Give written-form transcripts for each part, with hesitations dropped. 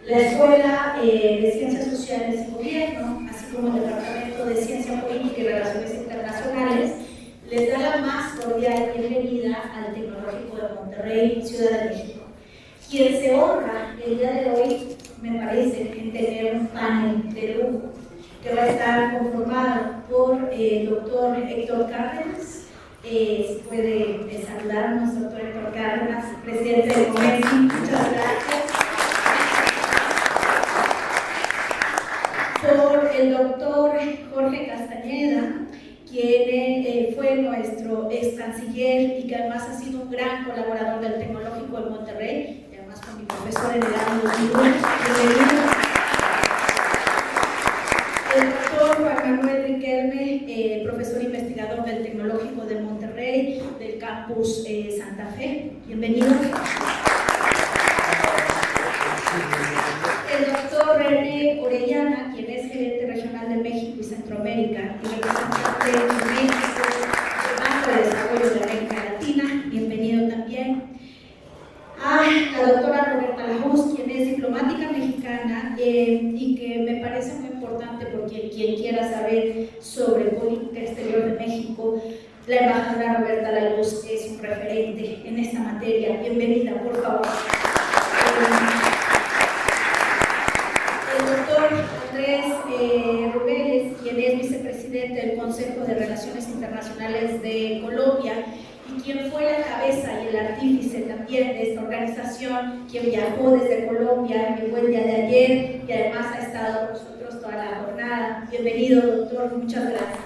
La Escuela de Ciencias Sociales y Gobierno, así como el Departamento de Ciencia Política y Relaciones Internacionales, les da la más cordial bienvenida al Tecnológico de Monterrey, Ciudad de México, quien se honra el día de hoy, me parece, en tener un panel de lujo que va a estar conformado por el doctor Héctor Cárdenas. Si puede saludarnos, doctor Héctor Cárdenas, presidente de Comexi, muchas gracias. Por el doctor Jorge Castañeda, quien fue nuestro ex canciller y que además ha sido un gran colaborador del Tecnológico de Monterrey, y además fue mi profesor en el año 2001. El doctor Juan Manuel Riquelme, profesor investigador del Tecnológico de Monterrey, del campus Santa Fe. Bienvenido. El doctor René Orellana, quien es gerente regional de México y Centroamérica y representante de México del Banco de Desarrollo de América Latina. Bienvenido también. La doctora Roberta Lajos, quien es diplomática mexicana y que me parece muy importante porque quien quiera saber sobre política exterior de México, la embajadora Roberta Lajos es un referente en esta materia. Bienvenida, por favor. El doctor Andrés Rubeles, quien es vicepresidente del Consejo de Relaciones Internacionales de Colombia y quien fue la cabeza y el artífice también de esta organización, quien viajó desde Colombia, llegó el día de ayer y además ha estado con nosotros toda la jornada. Bienvenido, doctor, muchas gracias.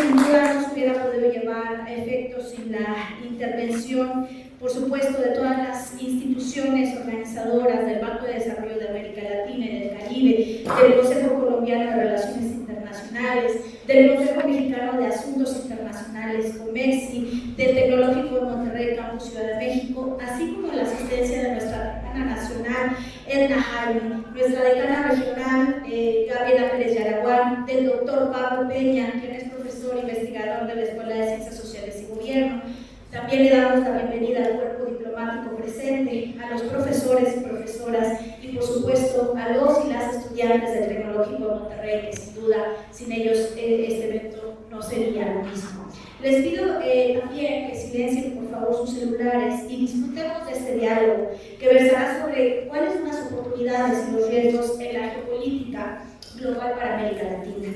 Sin duda no se hubiera podido llevar a efecto sin la intervención, por supuesto, de todas las instituciones organizadoras del Banco de Desarrollo de América Latina y del Caribe, del Consejo Colombiano de Relaciones Internacionales, del Consejo Mexicano de Asuntos Internacionales, Comexi, del Tecnológico de Monterrey, Campus Ciudad de México, así como la asistencia de nuestra decana nacional, Edna Jaime, nuestra decana regional, Gabriela Pérez Yaraguán, del doctor Pablo Peña, quien es profesor investigador de la Escuela de Ciencias Sociales y Gobierno. También le damos la bienvenida al cuerpo diplomático presente, a los profesores y profesoras y por supuesto a los y las estudiantes del Tecnológico de Monterrey, que sin duda sin ellos este evento no sería lo mismo. Les pido también que silencien por favor sus celulares y disfrutemos de este diálogo que versará sobre cuáles son las oportunidades y los riesgos en la geopolítica global para América Latina.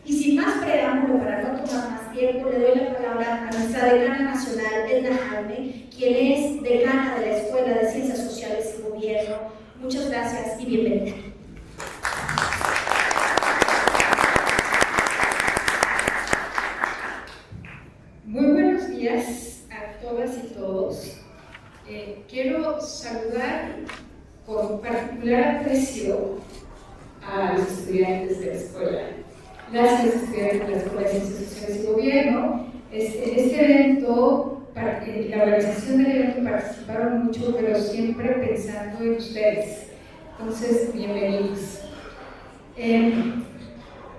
Y sin más preámbulo, para no tomar más tiempo, le doy la palabra a nuestra decana nacional, Edna Jaime, quien es decana de la Escuela de Ciencias Sociales y Gobierno. Muchas gracias y bienvenida. Muy buenos días a todas y todos. Quiero saludar con particular aprecio a los estudiantes de la escuela. Gracias, estudiantes de la Escuela de Ciencias Sociales y Gobierno. Este evento, la organización del evento participaron mucho, pero siempre pensando en ustedes. Entonces, bienvenidos.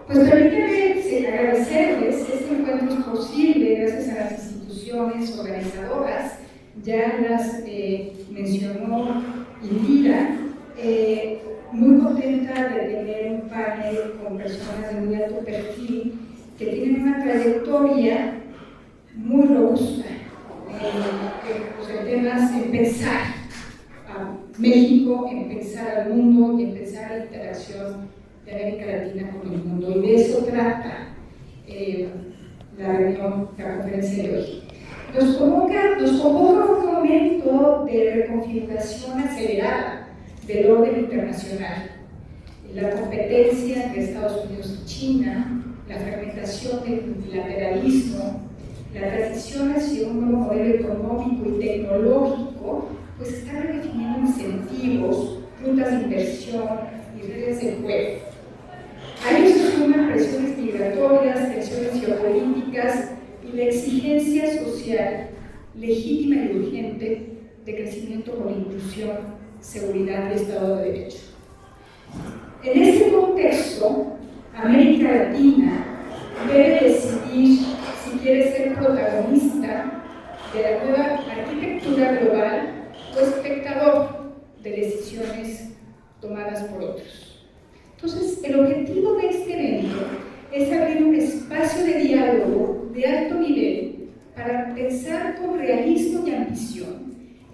Pues permítanme agradecerles. Este encuentro es posible gracias a las instituciones organizadoras. Ya las mencionó Indira. Muy contenta de tener un panel con personas de muy alto perfil que tienen una trayectoria muy robusta en temas en pensar a México, en pensar al mundo y en pensar la interacción de América Latina con el mundo. Y de eso trata la reunión, la conferencia de hoy. Nos convoca un momento de reconfiguración acelerada del orden internacional, la competencia de Estados Unidos y China, la fragmentación del multilateralismo, la transición hacia un nuevo modelo económico y tecnológico, pues está redefiniendo incentivos, rutas de inversión y redes de juego. A ello se suman presiones migratorias, tensiones geopolíticas y la exigencia social legítima y urgente de crecimiento con inclusión, seguridad y Estado de Derecho. En este contexto, América Latina debe decidir si quiere ser protagonista de la nueva arquitectura global o espectador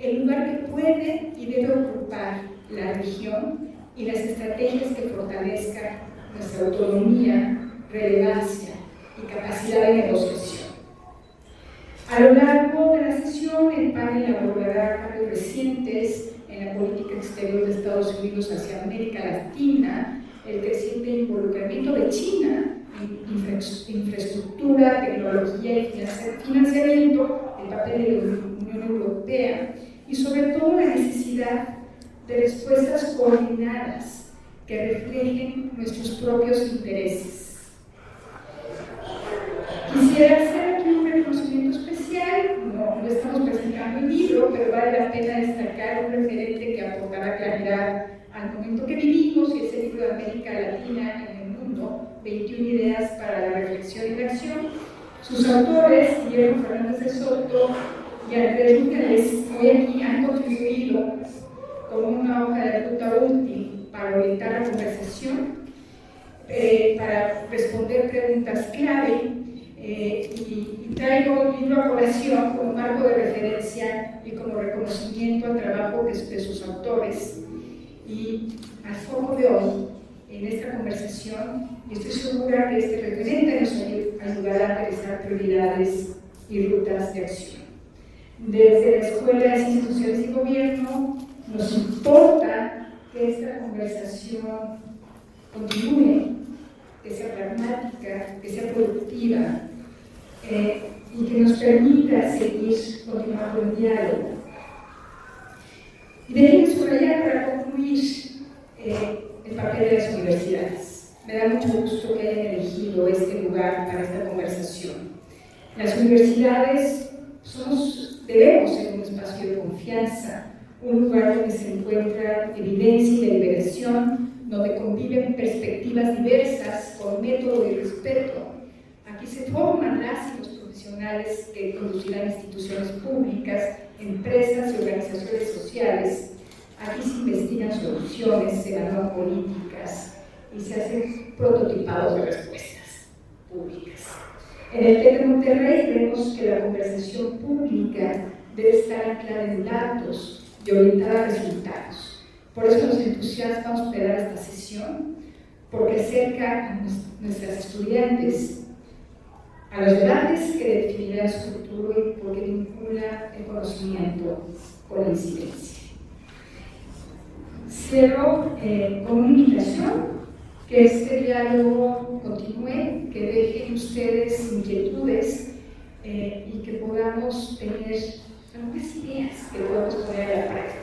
el lugar que puede y debe ocupar la región y las estrategias que fortalezcan nuestra autonomía, relevancia y capacidad de negociación. A lo largo de la sesión, el panel abordará cambios recientes en la política exterior de Estados Unidos hacia América Latina, el creciente involucramiento de China en infraestructura, tecnología y financiamiento, el papel de la Unión Europea y sobre todo la necesidad de respuestas coordinadas que reflejen nuestros propios intereses. Quisiera hacer aquí un reconocimiento especial, no estamos presentando el libro, pero vale la pena destacar un referente que aportará claridad al momento que vivimos, y es el libro de América Latina en el mundo, 21 ideas para la reflexión y la acción. Sus autores, Guillermo Fernández de Soto y Andrés Rubiales, hoy aquí han contribuido como una hoja de ruta útil para orientar la conversación, para responder preguntas clave, y traigo el libro a colación como marco de referencia y como reconocimiento al trabajo de sus autores. Y al foco de hoy, en esta conversación, estoy segura que este referente nos ayudará a aterrizar prioridades y rutas de acción. Desde la Escuela de Ciencias Sociales y Gobierno, nos importa que esta conversación continúe, que sea pragmática, que sea productiva, y que nos permita seguir continuando el diálogo. Y déjenme subrayar para concluir el papel de las universidades. Me da mucho gusto que hayan elegido este lugar para esta conversación. Las universidades debemos ser un espacio de confianza, un lugar donde se encuentra evidencia y deliberación, donde conviven perspectivas diversas con método y respeto. Aquí se forman las y los profesionales que conducirán instituciones públicas, empresas y organizaciones sociales. Aquí se investigan soluciones, se evalúan políticas y se hacen prototipados de respuestas públicas. En el TEC de Monterrey vemos que la conversación pública debe estar anclada en datos y orientada a resultados. Por eso nos entusiasma hospedar esta sesión, porque acerca a nuestras estudiantes a los debates que definirán su futuro y porque vincula el conocimiento con la incidencia. Cierro con una invitación, que este diálogo continúe, que dejen ustedes inquietudes y que podamos tener algunas ideas que podamos poner a la práctica,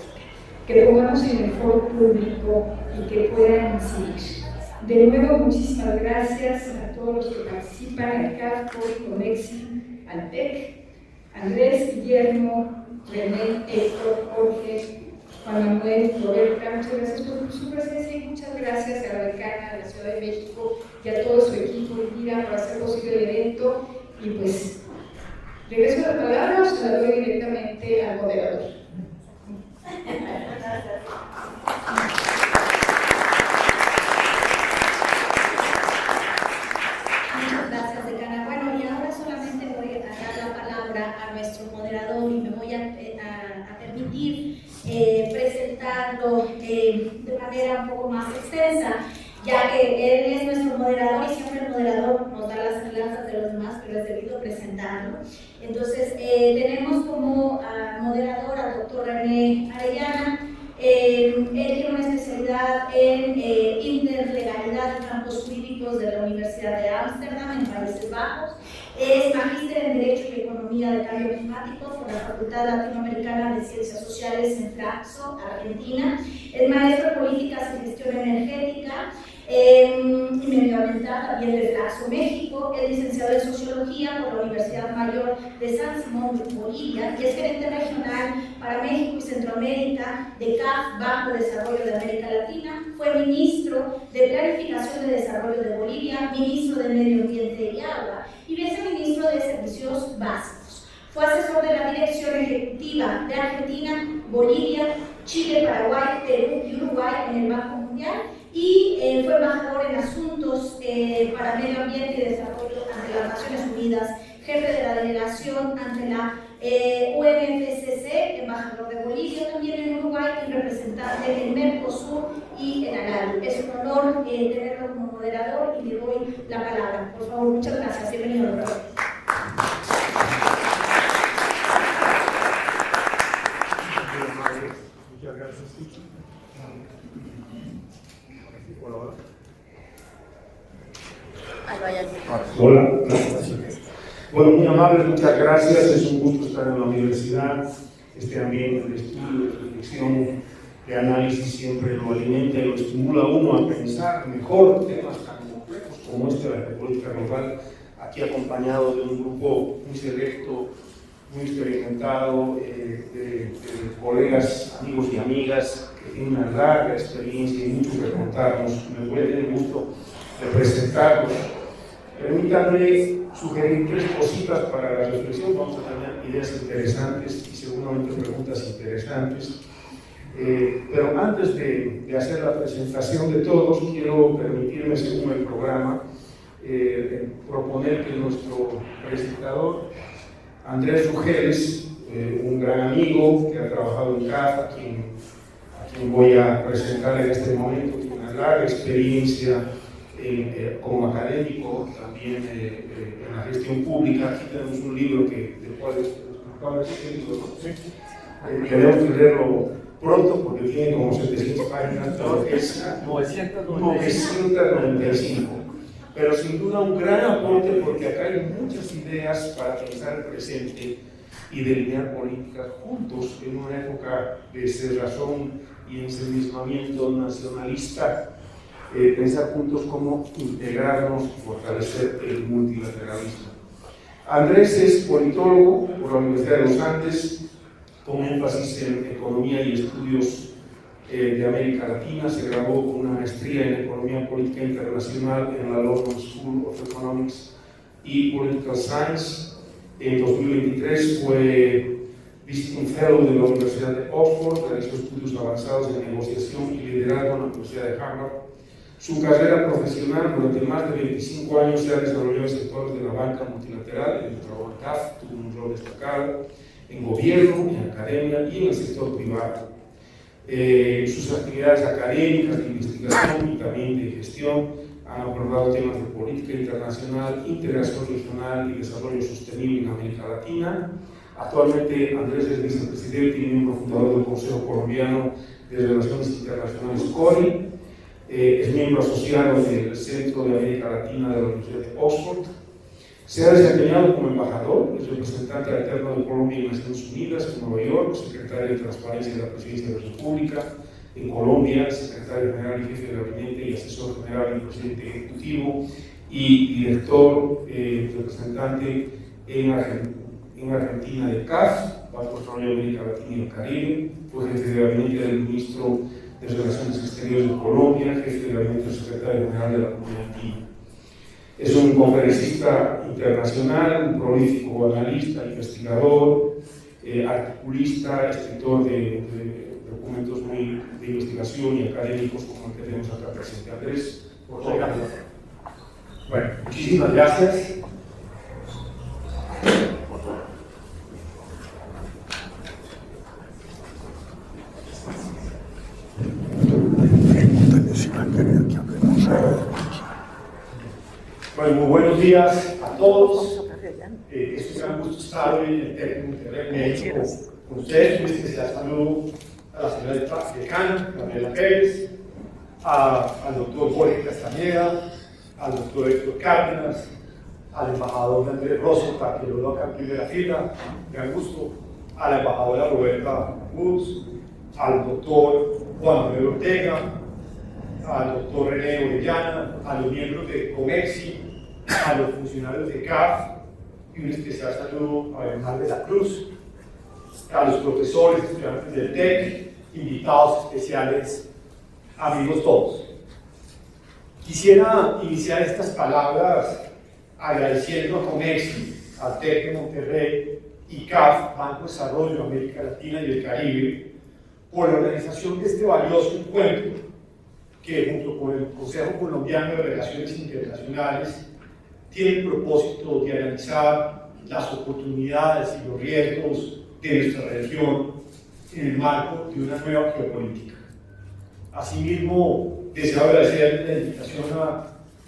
que pongamos en el foro público y que puedan incidir. De nuevo, muchísimas gracias a todos los que participan, al CAFCO, Conexi, al TEC, Andrés, Guillermo, René, Héctor, Jorge, Juan Manuel, Roberta, muchas gracias por su presencia y muchas gracias a la decana de la Ciudad de México y a todo su equipo y Mira por hacer posible el evento. Y pues, regreso la palabra o se la doy directamente al moderador. Muchas gracias, decana. Bueno, y ahora solamente voy a dar la palabra a nuestro moderador y me voy a permitir presentarlo de manera un poco más extensa, ya que él es nuestro moderador y siempre el moderador nos da las semblanzas de los demás, pero es debido presentarlo. Entonces, tenemos como moderador al doctor René Arellana. Él tiene una especialidad en interlegalidad y campos jurídicos de la Universidad de Ámsterdam, en Países Bajos. Es magíster en Derecho y Economía de Cambio Climático por la Facultad Latinoamericana de Ciencias Sociales en Flaxo, Argentina. Es maestro en Políticas y Gestión Energética y Medioambiental también de Flaxo, México. Es licenciado en Sociología por la Universidad Mayor de San Simón, Bolivia, y es gerente regional para México y Centroamérica de CAF, Banco de Desarrollo de América Latina. Fue ministro de Planificación de Desarrollo de Bolivia, ministro de Medio Ambiente y Agua y viceministro de Servicios Básicos. Fue asesor de la Dirección Ejecutiva de Argentina, Bolivia, Chile, Paraguay, Perú y Uruguay en el Banco Mundial y fue embajador en asuntos para medio ambiente y desarrollo ante las Naciones Unidas, jefe de la delegación ante la UNFCCC, embajador de Bolivia también en Uruguay y representante en Mercosur y en ANALU. Es un honor tenerlo como moderador y le doy la palabra. Por favor, muchas gracias. Bienvenido, doctor. Muchas gracias. Hola. Bueno, muy amables, muchas gracias. Es un gusto estar en la universidad. Este ambiente de estudio, de reflexión, de análisis siempre lo alimenta y lo estimula a uno a pensar mejor temas tan complejos como este de la política global, aquí acompañado de un grupo muy selecto, muy experimentado, de colegas, amigos y amigas que tienen una larga experiencia y mucho que contarnos. Me voy a tener el gusto de presentarlos. Permítanme sugerir 3 cositas para la reflexión. Vamos a tener ideas interesantes y seguramente preguntas interesantes. Pero antes de hacer la presentación de todos, quiero permitirme, según el programa, proponer que nuestro presentador, Andrés Rugeles, un gran amigo que ha trabajado en CAF, a quien voy a presentar en este momento, tiene una larga experiencia como académico, también en la gestión pública. Aquí tenemos un libro del cual tenemos que leerlo pronto porque tiene como 700 páginas, pero es 995. Pero sin duda un gran aporte porque acá hay muchas ideas para pensar el presente y delinear políticas juntos en una época de cerrazón y ensimismamiento nacionalista. Pensar juntos cómo integrarnos y fortalecer el multilateralismo. Andrés es politólogo por la Universidad de los Andes, con énfasis en economía y estudios de América Latina. Se graduó con una maestría en economía política internacional en la London School of Economics y Political Science. En 2023 fue Visiting Fellow de la Universidad de Oxford, realizó estudios avanzados en negociación y liderazgo en la Universidad de Harvard. Su carrera profesional durante más de 25 años se ha desarrollado en sectores de la banca multilateral, en el trabajo en CAF, tuvo un rol destacado en gobierno, en academia y en el sector privado. Sus actividades académicas, de investigación y también de gestión han abordado temas de política internacional, integración regional y desarrollo sostenible en América Latina. Actualmente Andrés es vicepresidente y miembro fundador del Consejo Colombiano de Relaciones Internacionales CORI. Es miembro asociado del Centro de América Latina de la Universidad de Oxford. Se ha desempeñado como embajador, es representante alterno de Colombia en Naciones Unidas, en Nueva York, secretario de Transparencia de la Presidencia de la República, en Colombia, secretario general y jefe de gabinete y asesor general del presidente ejecutivo, y director, representante en Argentina de CAF, Banco de Desarrollo de América Latina y el Caribe. Fue jefe de gabinete del ministro de Relaciones Exteriores de Colombia, jefe de gabinete del secretario general de la Comunidad Andina. Es un conferencista internacional, un prolífico analista, investigador, articulista, escritor de documentos muy de investigación y académicos como el que tenemos acá presente. Andrés, por favor. Bueno, muchísimas gracias. Bueno, muy buenos días a todos. Es un gran gusto estar hoy en el Tec México con ustedes. Un especial saludo a la señora decana, Gabriela Pérez, al doctor Jorge Castañeda, al doctor Héctor Cárdenas, al embajador Andrés Rosso, que lo veo acá en primera fila, gran gusto, a la embajadora Roberta Woods, al doctor Juan Manuel Ortega, al doctor René Orellana, a los miembros de COMEXI, a los funcionarios de CAF, y un especial saludo a Bernal de la Cruz, a los profesores, estudiantes del TEC, invitados especiales, amigos todos. Quisiera iniciar estas palabras agradeciendo a COMEXI, al TEC de Monterrey y CAF, Banco de Desarrollo de América Latina y el Caribe, por la organización de este valioso encuentro que junto con el Consejo Colombiano de Relaciones Internacionales tiene el propósito de analizar las oportunidades y los riesgos de nuestra región en el marco de una nueva geopolítica. Asimismo, deseo agradecer la invitación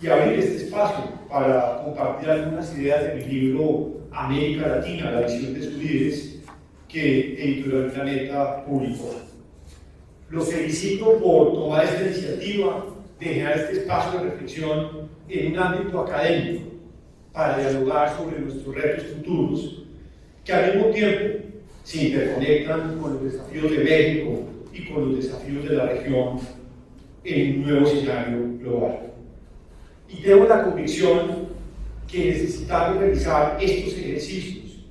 y abrir este espacio para compartir algunas ideas de mi libro América Latina, la visión de sus líderes, que Editorial Planeta publicó. Los felicito por tomar esta iniciativa de generar este espacio de reflexión en un ámbito académico para dialogar sobre nuestros retos futuros, que al mismo tiempo se interconectan con los desafíos de México y con los desafíos de la región en un nuevo escenario global. Y tengo la convicción que necesitamos realizar estos ejercicios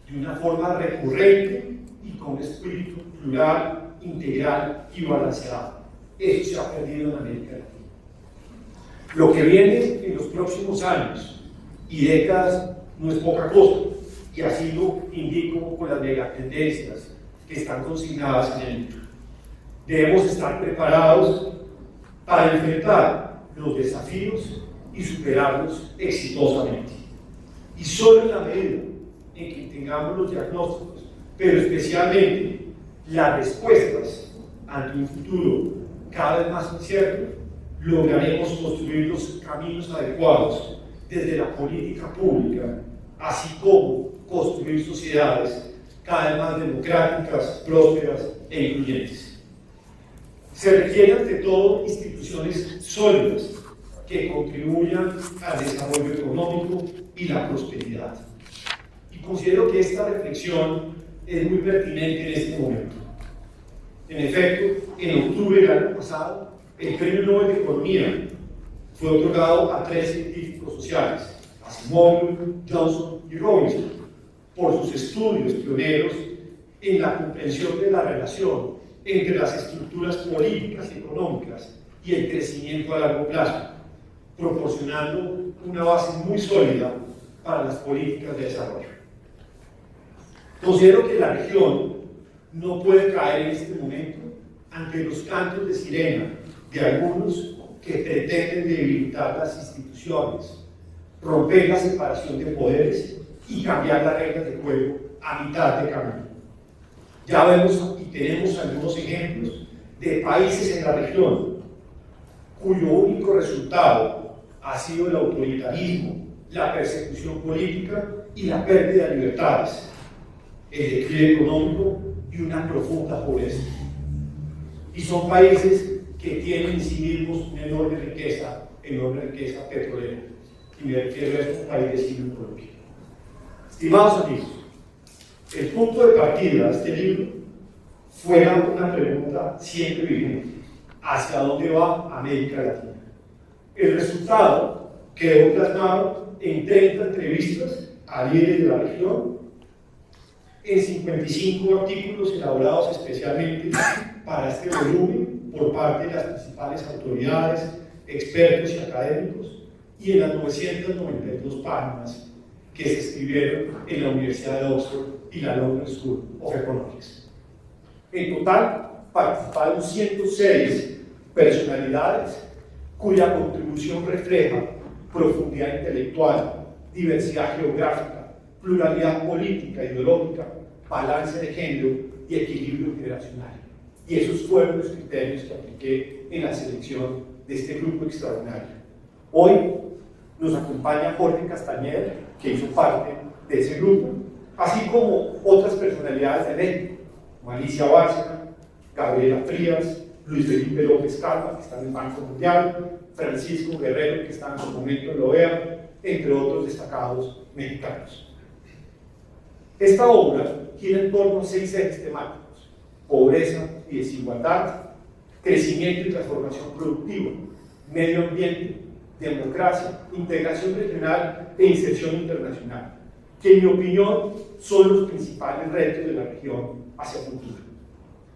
de una forma recurrente y con un espíritu plural, integral y balanceado. Eso se ha perdido en América Latina. Lo que viene en los próximos años y décadas no es poca cosa, y así lo indico con las megatendencias que están consignadas en el libro. Debemos estar preparados para enfrentar los desafíos y superarlos exitosamente. Y solo en la medida en que tengamos los diagnósticos, pero especialmente las respuestas ante un futuro cada vez más incierto, lograremos construir los caminos adecuados desde la política pública, así como construir sociedades cada vez más democráticas, prósperas e incluyentes. Se requieren ante todo instituciones sólidas que contribuyan al desarrollo económico y la prosperidad. Y considero que esta reflexión es muy pertinente en este momento. En efecto, en octubre del año pasado, el Premio Nobel de Economía fue otorgado a 3 científicos sociales, Asimov, Johnson y Robinson, por sus estudios pioneros en la comprensión de la relación entre las estructuras políticas y económicas y el crecimiento a largo plazo, proporcionando una base muy sólida para las políticas de desarrollo. Considero que la región no puede caer en este momento ante los cantos de sirena de algunos que pretenden debilitar las instituciones, romper la separación de poderes y cambiar las reglas de juego a mitad de camino. Ya vemos y tenemos algunos ejemplos de países en la región cuyo único resultado ha sido el autoritarismo, la persecución política y la pérdida de libertades, el declive económico y una profunda pobreza. Y son países que tienen en sí mismos una enorme riqueza petrolera. Y me refiero a estos países vecinos Colombia. Estimados amigos, el punto de partida de este libro fue una pregunta siempre vigente: ¿hacia dónde va América Latina? El resultado quedó plasmado en 30 entrevistas a líderes de la región, en 55 artículos elaborados especialmente para este volumen por parte de las principales autoridades, expertos y académicos, y en las 992 páginas que se escribieron en la Universidad de Oxford y la London School of Economics. En total, participaron 106 personalidades cuya contribución refleja profundidad intelectual, diversidad geográfica, pluralidad política, ideológica, balance de género y equilibrio generacional. Y esos fueron los criterios que apliqué en la selección de este grupo extraordinario. Hoy nos acompaña Jorge Castañeda, que hizo parte de ese grupo, así como otras personalidades de México, como Alicia Bárcena, Gabriela Frías, Luis Felipe López Calva, que está en el Banco Mundial, Francisco Guerrero, que está en su momento en la OEA, entre otros destacados mexicanos. Esta obra gira en torno a 6 ejes temáticos: pobreza y desigualdad, crecimiento y transformación productiva, medio ambiente, democracia, integración regional e inserción internacional, que en mi opinión son los principales retos de la región hacia el futuro.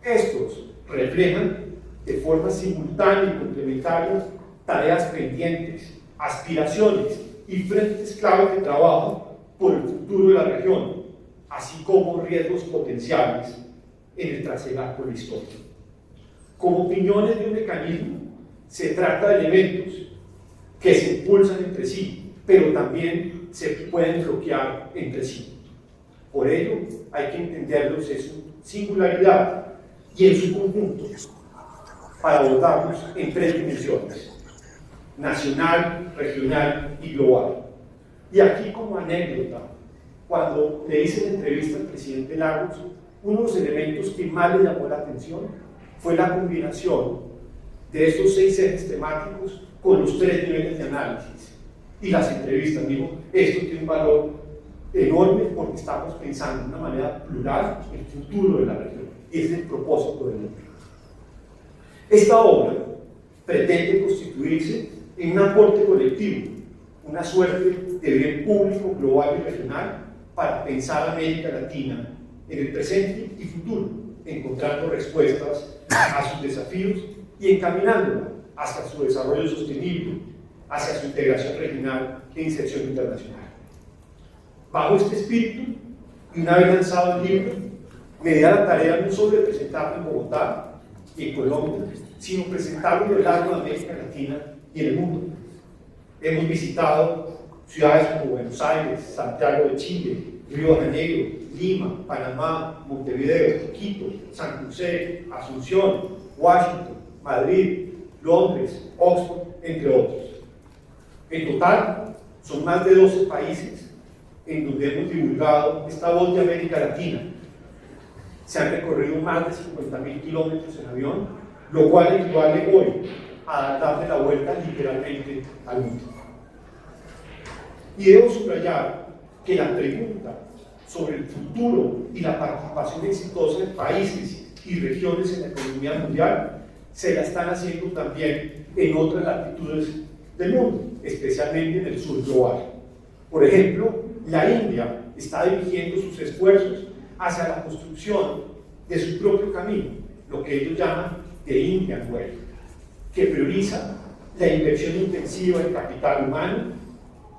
Estos reflejan de forma simultánea y complementaria tareas pendientes, aspiraciones y frentes claves de trabajo por el futuro de la región, así como riesgos potenciales en el trasegar por la historia. Como piñones de un mecanismo, se trata de elementos que se impulsan entre sí, pero también se pueden bloquear entre sí. Por ello, hay que entenderlos en su singularidad y en su conjunto para abordarlos en 3 dimensiones: nacional, regional y global. Y aquí, como anécdota, cuando le hice la entrevista al presidente Lagos, uno de los elementos que más le llamó la atención fue la combinación de estos 6 ejes temáticos con los 3 niveles de análisis. Y las entrevistas, digo, esto tiene un valor enorme porque estamos pensando de una manera plural el futuro de la región, y es el propósito del mundo. Esta obra pretende constituirse en un aporte colectivo, una suerte de bien público, global y regional para pensar América Latina en el presente y futuro, encontrando respuestas a sus desafíos y encaminándola hacia su desarrollo sostenible, hacia su integración regional e inserción internacional. Bajo este espíritu, y una vez lanzado el libro, me di a la tarea no solo de presentarlo en Bogotá y en Colombia, sino presentarlo a lo largo de América Latina y en el mundo. Hemos visitado ciudades como Buenos Aires, Santiago de Chile, Río de Janeiro, Lima, Panamá, Montevideo, Quito, San José, Asunción, Washington, Madrid, Londres, Oxford, entre otros. En total, son más de 12 países en donde hemos divulgado esta voz de América Latina. Se han recorrido más de 50.000 kilómetros en avión, lo cual equivale hoy a darle la vuelta literalmente al mundo. Y debo subrayar que la pregunta sobre el futuro y la participación exitosa de países y regiones en la economía mundial se la están haciendo también en otras latitudes del mundo, especialmente en el sur global. Por ejemplo, la India está dirigiendo sus esfuerzos hacia la construcción de su propio camino, lo que ellos llaman The Indian Way, que prioriza la inversión intensiva en capital humano,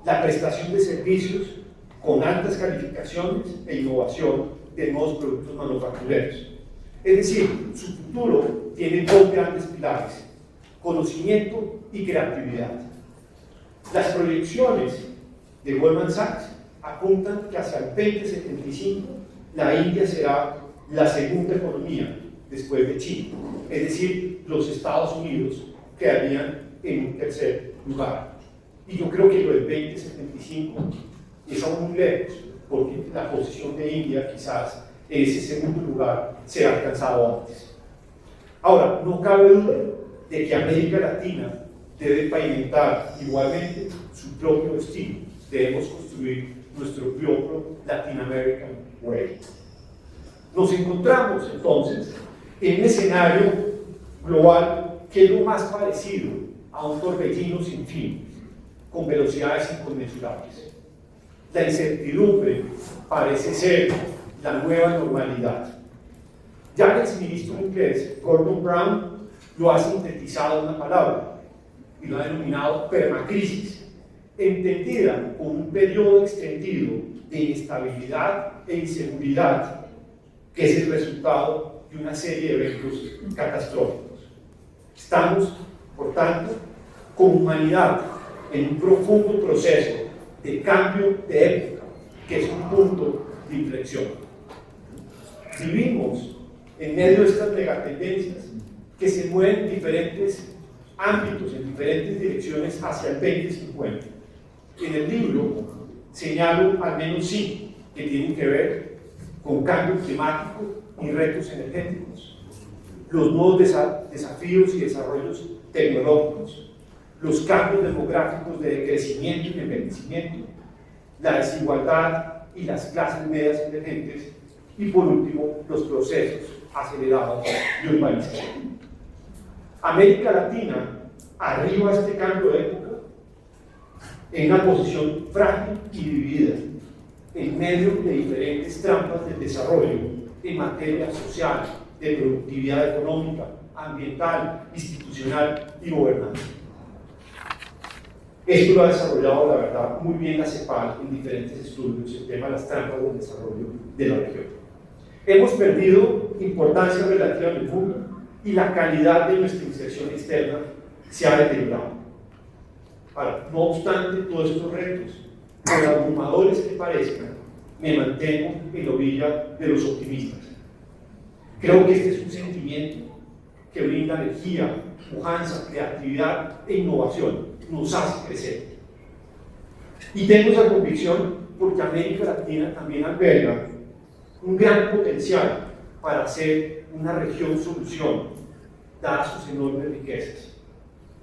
la prestación de servicios con altas calificaciones e innovación de nuevos productos manufactureros. Es decir, su futuro tiene 2 grandes pilares: conocimiento y creatividad. Las proyecciones de Goldman Sachs apuntan que hacia el 2075 la India será la segunda economía después de China, es decir, los Estados Unidos quedarían en un tercer lugar. Y yo creo que lo del 2075 es aún muy lejos, porque la posición de India quizás en ese segundo lugar sea alcanzado antes. Ahora, no cabe duda de que América Latina debe pavimentar igualmente su propio destino. Debemos construir nuestro propio Latin American Way. Nos encontramos entonces en un escenario global que es lo más parecido a un torbellino sin fin, con velocidades inconmensurables. La incertidumbre parece ser la nueva normalidad. Ya el exministro inglés Gordon Brown lo ha sintetizado en una palabra y lo ha denominado permacrisis, entendida como un periodo extendido de inestabilidad e inseguridad que es el resultado de una serie de eventos catastróficos. Estamos, por tanto, como humanidad en un profundo proceso de cambio de época, que es un punto de inflexión. Vivimos en medio de estas megatendencias que se mueven en diferentes ámbitos, en diferentes direcciones hacia el 2050. En el libro señalo al menos 5 que tienen que ver con cambio climático y retos energéticos, los nuevos desafíos y desarrollos tecnológicos, los cambios demográficos de crecimiento y envejecimiento, la desigualdad y las clases medias emergentes, y por último, los procesos acelerados de urbanización. América Latina arriba este cambio de época en una posición frágil y dividida, en medio de diferentes trampas del desarrollo en materia social, de productividad económica, ambiental, institucional y gubernamental. Esto lo ha desarrollado, la verdad, muy bien la CEPAL en diferentes estudios, el tema de las trampas del desarrollo de la región. Hemos perdido importancia relativa en el mundo y la calidad de nuestra inserción externa se ha deteriorado. Ahora, no obstante todos estos retos, por abrumadores que parezcan, me mantengo en la orilla de los optimistas. Creo que este es un sentimiento que brinda energía, pujanza, creatividad e innovación, nos hace crecer. Y tengo esa convicción porque América Latina también alberga un gran potencial para ser una región solución, dadas sus enormes riquezas.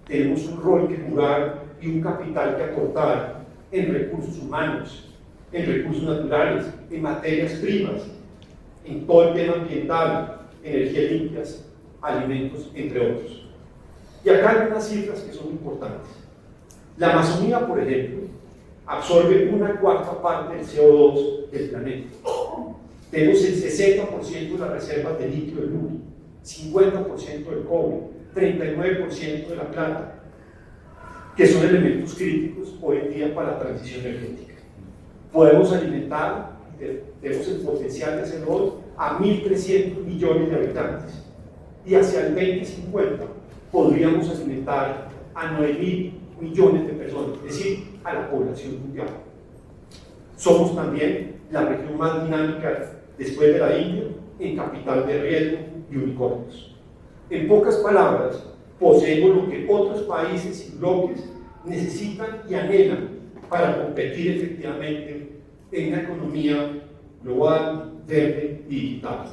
Tenemos un rol que jugar y un capital que aportar en recursos humanos, en recursos naturales, en materias primas, en todo el tema ambiental, energías limpias, alimentos, entre otros. Y acá hay unas cifras que son importantes. La Amazonía, por ejemplo, absorbe 1/4 parte del CO2 del planeta. Tenemos el 60% de las reservas de litio del mundo, 50% del cobre, 39% de la plata, que son elementos críticos hoy en día para la transición energética. Podemos alimentar, tenemos el potencial de hacerlo hoy, a 1.300 millones de habitantes. Y hacia el 2050 podríamos alimentar a 9.000 millones de personas, es decir, a la población mundial. Somos también la región más dinámica después de la India en capital de riesgo y unicornios. En pocas palabras, poseemos lo que otros países y bloques necesitan y anhelan para competir efectivamente en una economía global, verde y digital.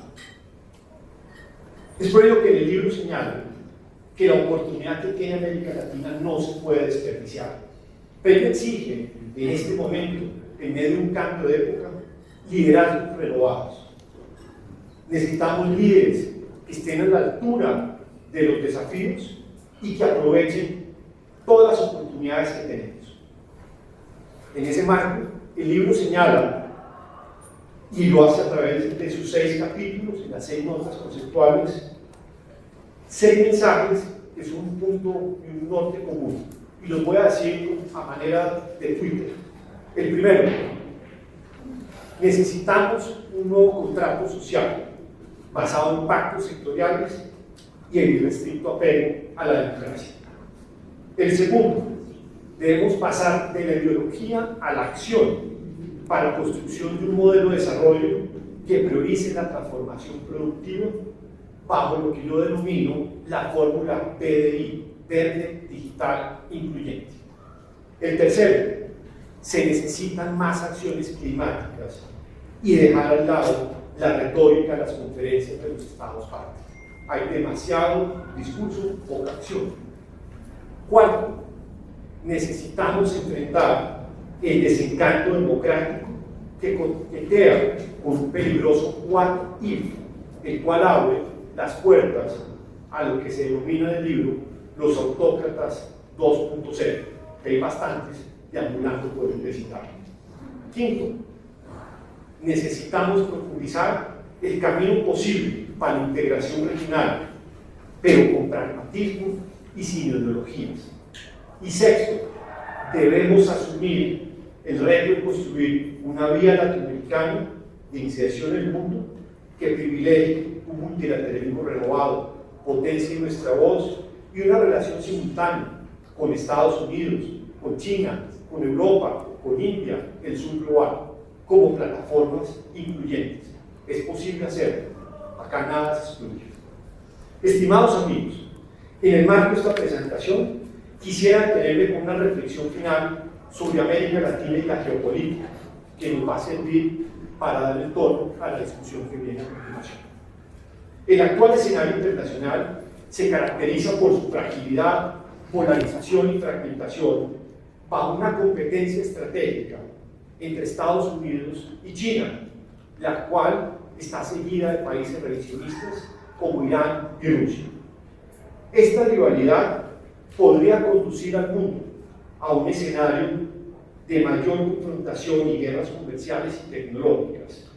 Es por ello que en el libro señala que la oportunidad que tiene América Latina no se puede desperdiciar, pero exige en este momento, en medio de un cambio de época, liderazgos renovados. Necesitamos líderes que estén a la altura de los desafíos y que aprovechen todas las oportunidades que tenemos. En ese marco, el libro señala, y lo hace a través de sus 6 capítulos, en las 6 notas conceptuales, 6 mensajes que son un punto y un norte común. Y los voy a decir a manera de Twitter. El primero, necesitamos un nuevo contrato social basado en pactos sectoriales y en irrestricto apego a la democracia. El segundo, debemos pasar de la ideología a la acción para la construcción de un modelo de desarrollo que priorice la transformación productiva bajo lo que yo denomino la fórmula PDI, verde, digital, incluyente. El tercero, se necesitan más acciones climáticas y dejar al lado la retórica de las conferencias de los estados partes. Hay demasiado discurso, poca acción. Cuarto, necesitamos enfrentar el desencanto democrático que coquetea con un peligroso what if, el cual abre las puertas a lo que se denomina en el libro los autócratas 2.0, que hay bastantes deambulando por el vecindario. Quinto, necesitamos profundizar el camino posible para la integración regional, pero con pragmatismo y sin ideologías. Y sexto, debemos asumir el reto de construir una vía latinoamericana de inserción en el mundo que privilegie un multilateralismo renovado, potencie nuestra voz y una relación simultánea con Estados Unidos, con China, con Europa, con India, el sur global, como plataformas incluyentes. Es posible hacerlo, acá nada se excluye. Estimados amigos, en el marco de esta presentación quisiera detenerme con una reflexión final sobre América Latina y la geopolítica, que nos va a servir para dar el tono a la discusión que viene a continuación. El actual escenario internacional se caracteriza por su fragilidad, polarización y fragmentación bajo una competencia estratégica entre Estados Unidos y China, la cual está seguida de países revisionistas como Irán y Rusia. Esta rivalidad podría conducir al mundo a un escenario de mayor confrontación y guerras comerciales y tecnológicas,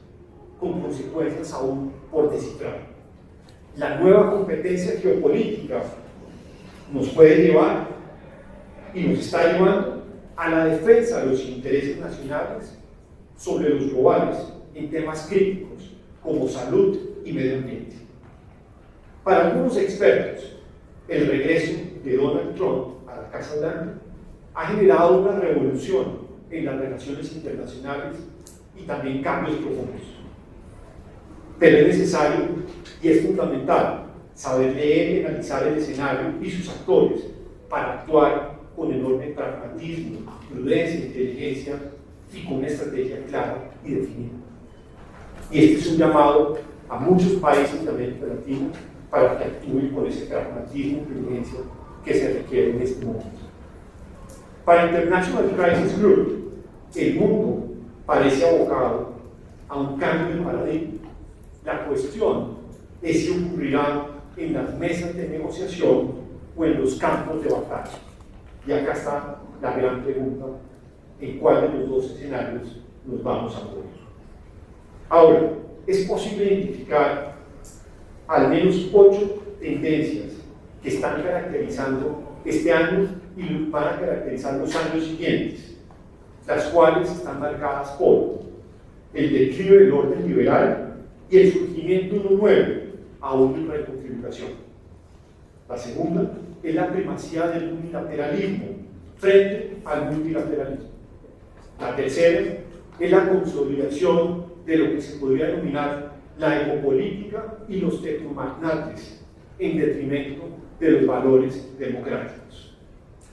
con consecuencias aún por descifrar. La nueva competencia geopolítica nos puede llevar y nos está llevando a la defensa de los intereses nacionales sobre los globales en temas críticos como salud y medio ambiente. Para algunos expertos, el regreso de Donald Trump a la Casa Blanca ha generado una revolución en las relaciones internacionales y también cambios profundos. Pero es necesario y es fundamental saber leer y analizar el escenario y sus actores para actuar con enorme pragmatismo, prudencia, inteligencia y con una estrategia clara y definida. Y este es un llamado a muchos países de América Latina para que actúen con ese pragmatismo y prudencia que se requiere en este momento. Para International Crisis Group, el mundo parece abocado a un cambio de paradigma. La cuestión es si ocurrirá en las mesas de negociación o en los campos de batalla. Y acá está la gran pregunta: ¿en cuál de los dos escenarios nos vamos a mover? Ahora, es posible identificar al menos 8 tendencias que están caracterizando este año y van a caracterizar los años siguientes, las cuales están marcadas por el declive del orden liberal y el surgimiento de uno nuevo, aún en reconfiguración. La segunda es la primacía del unilateralismo frente al multilateralismo. La tercera es la consolidación de lo que se podría denominar la egopolítica y los tecnomagnates en detrimento de los valores democráticos.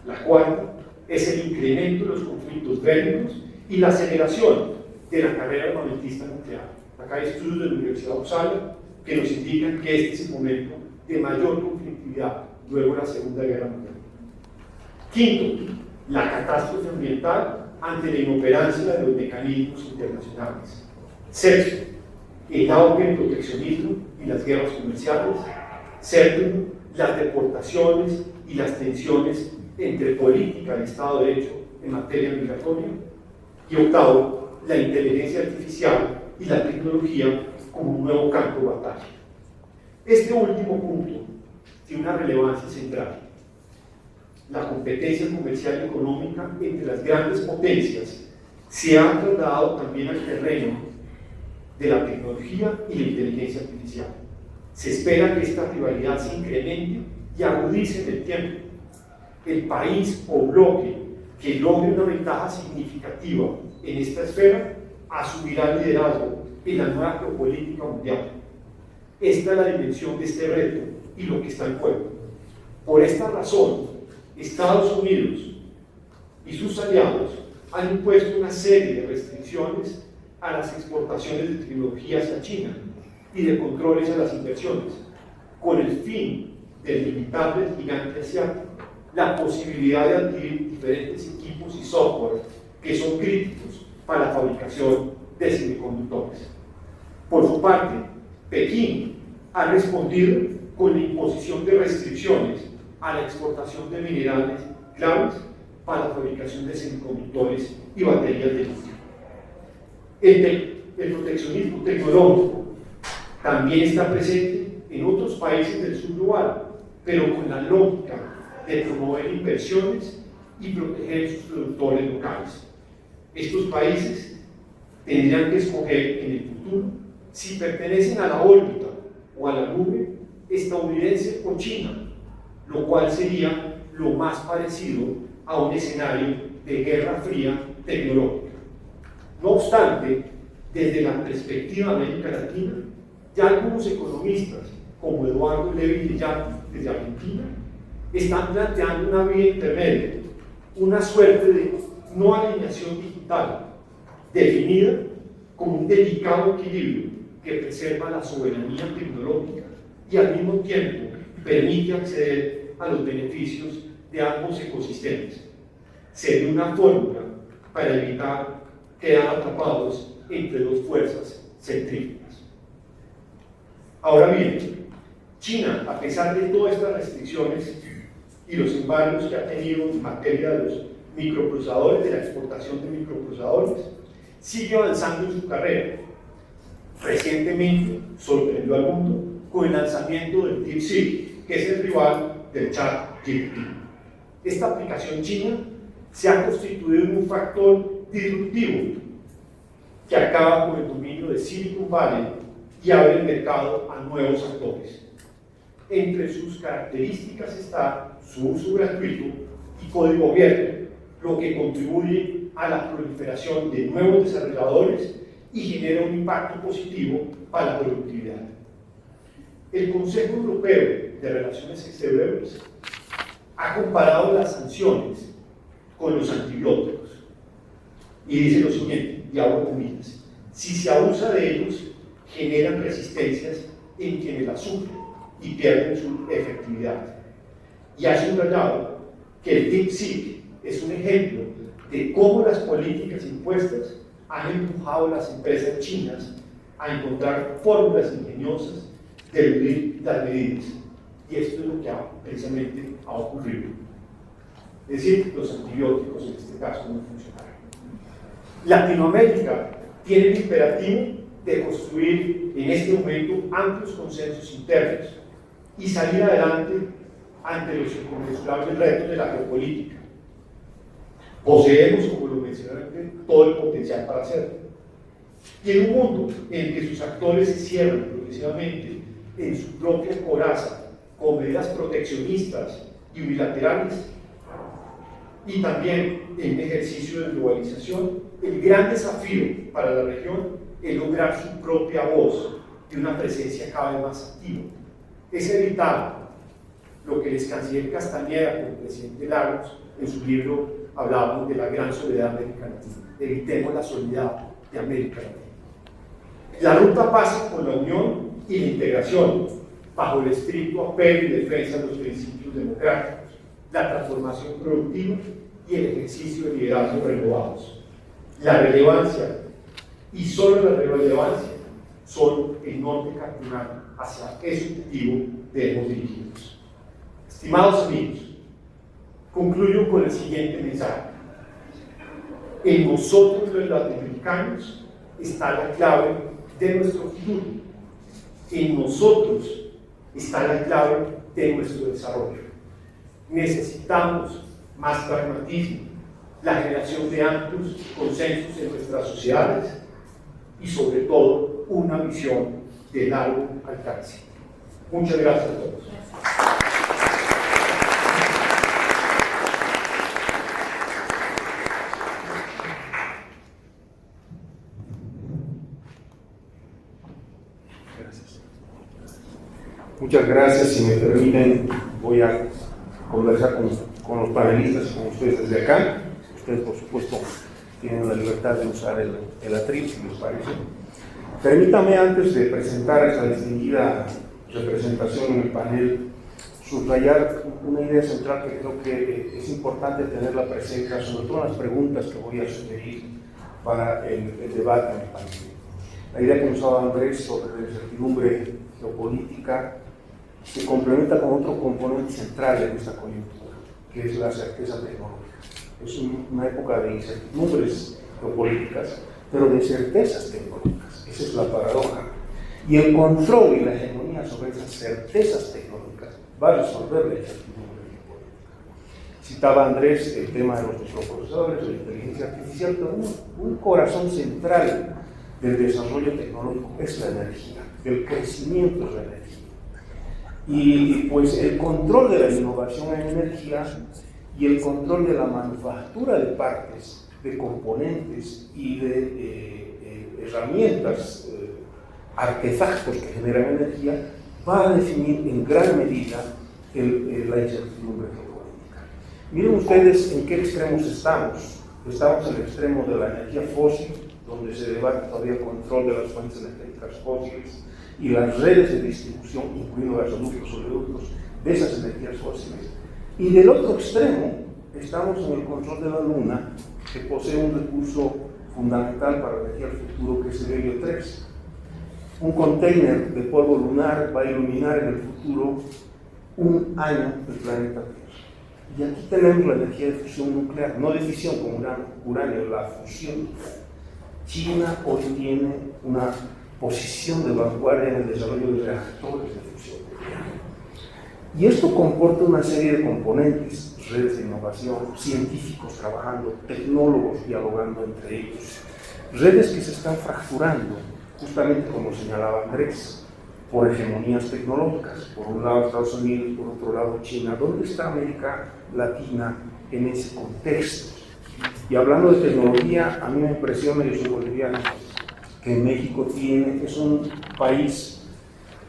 La cuarta es el incremento de los conflictos bélicos y la aceleración de la carrera armamentista nuclear. Acá hay estudios de la Universidad de Uppsala que nos indican que este es el momento de mayor conflictividad luego de la Segunda Guerra Mundial. Quinto, la catástrofe ambiental ante la inoperancia de los mecanismos internacionales. Sexto, el auge del proteccionismo y las guerras comerciales. Séptimo, las deportaciones y las tensiones entre política y Estado de Derecho en materia migratoria. Y octavo, la inteligencia artificial y la tecnología como un nuevo campo de batalla. Este último punto tiene una relevancia central. La competencia comercial y económica entre las grandes potencias se ha trasladado también al terreno de la tecnología y la inteligencia artificial. Se espera que esta rivalidad se incremente y agudice en el tiempo. El país o bloque que logre una ventaja significativa en esta esfera asumirá liderazgo en la nueva geopolítica mundial. Esta es la dimensión de este reto y lo que está en juego. Por esta razón, Estados Unidos y sus aliados han impuesto una serie de restricciones a las exportaciones de tecnología hacia China y de controles a las inversiones, con el fin de limitar del gigante asiático la posibilidad de adquirir diferentes equipos y software que son críticos para la fabricación de semiconductores. Por su parte, Pekín ha respondido con la imposición de restricciones a la exportación de minerales claves para la fabricación de semiconductores y baterías de litio. El proteccionismo tecnológico también está presente en otros países del sur global, pero con la lógica de promover inversiones y proteger sus productores locales. Estos países tendrían que escoger en el futuro si pertenecen a la órbita o a la nube estadounidense o china, lo cual sería lo más parecido a un escenario de guerra fría tecnológica. No obstante, desde la perspectiva de América Latina, ya algunos economistas, como Eduardo Levy Lillán desde Argentina, están planteando una vía intermedia, una suerte de no alineación digital, definida como un delicado equilibrio que preserva la soberanía tecnológica y al mismo tiempo permite acceder a los beneficios de ambos ecosistemas. Sería una fórmula para evitar quedar atrapados entre dos fuerzas centrífugas. Ahora bien, China, a pesar de todas estas restricciones y los embargos que ha tenido en materia de los microprocesadores, de la exportación de microprocesadores, sigue avanzando en su carrera. Recientemente sorprendió al mundo con el lanzamiento del DeepSeek, que es el rival del ChatGPT. Esta aplicación china se ha constituido en un factor disruptivo que acaba con el dominio de Silicon Valley y abre el mercado a nuevos actores. Entre sus características está su uso gratuito y código abierto, lo que contribuye a la proliferación de nuevos desarrolladores y genera un impacto positivo para la productividad. El Consejo Europeo de Relaciones Exteriores ha comparado las sanciones con los antibióticos y dice lo siguiente, y abro comillas: si se abusa de ellos, generan resistencias en quienes las sufren y pierden su efectividad. Y ha subrayado que el DeepSeek es un ejemplo de cómo las políticas impuestas han empujado a las empresas chinas a encontrar fórmulas ingeniosas de eludir las medidas. Y esto es lo que precisamente ha ocurrido. Es decir, los antibióticos en este caso no funcionaron. Latinoamérica tiene el imperativo de construir en este momento amplios consensos internos y salir adelante ante los inconmensurables retos de la geopolítica. Poseemos, como lo mencioné antes, todo el potencial para hacerlo. Y en un mundo en que sus actores se cierran progresivamente en su propia coraza con medidas proteccionistas y unilaterales, y también en ejercicio de globalización, el gran desafío para la región es lograr su propia voz y una presencia cada vez más activa. Es evitar lo que el canciller Castañeda, como el presidente Lagos, en su libro hablábamos de la gran soledad americana. Evitemos la soledad de América Latina. La ruta pasa por la unión y la integración, bajo el estricto apelo y defensa de los principios democráticos, la transformación productiva y el ejercicio de liderazgos renovados. La relevancia, y solo la relevancia, son el norte cardinal hacia ese objetivo debemos dirigirnos. Estimados amigos, concluyo con el siguiente mensaje. En nosotros los latinoamericanos está la clave de nuestro futuro. En nosotros está la clave de nuestro desarrollo. Necesitamos más pragmatismo, la generación de amplios consensos en nuestras sociedades y sobre todo una visión de largo alcance. Muchas gracias a todos. Muchas gracias. Si me permiten, voy a conversar con los panelistas, con ustedes desde acá. Ustedes, por supuesto, tienen la libertad de usar el atril, si les parece. Permítame, antes de presentar a esta distinguida representación en el panel, subrayar una idea central que creo que es importante tenerla presente, sobre todo en las preguntas que voy a sugerir para el debate en el panel. La idea que nos ha dado Andrés sobre la incertidumbre geopolítica se complementa con otro componente central en esta coyuntura, que es la certeza tecnológica. Es una época de incertidumbres geopolíticas, pero de certezas tecnológicas. Esa es la paradoja. Y el control y la hegemonía sobre esas certezas tecnológicas va a resolver la incertidumbre geopolítica. Citaba Andrés el tema de los microprocesadores, de la inteligencia artificial, pero un corazón central del desarrollo tecnológico es la energía, del crecimiento de la energía. Y pues el control de la innovación en energía y el control de la manufactura de partes, de componentes y de herramientas, artefactos que generan energía, va a definir en gran medida la incertidumbre geopolítica. Miren ustedes en qué extremos estamos. Estamos en el extremo de la energía fósil, donde se debate todavía el control de las fuentes energéticas fósiles y las redes de distribución, incluyendo gasoductos, oleoductos, de esas energías fósiles. Y del otro extremo, estamos en el control de la Luna, que posee un recurso fundamental para la energía del futuro, que es el helio 3. Un container de polvo lunar va a iluminar en el futuro un año del planeta Tierra. Y aquí tenemos la energía de fusión nuclear, no de fisión como uranio, la fusión nuclear. China hoy tiene una posición de vanguardia en el desarrollo de reactores de fusión nuclear. Y esto comporta una serie de componentes, redes de innovación, científicos trabajando, tecnólogos dialogando entre ellos, redes que se están fracturando, justamente como señalaba Andrés, por hegemonías tecnológicas. Por un lado Estados Unidos, por otro lado China. ¿Dónde está América Latina en ese contexto? Y hablando de tecnología, a mí me impresiona, yo soy boliviano, que México es un país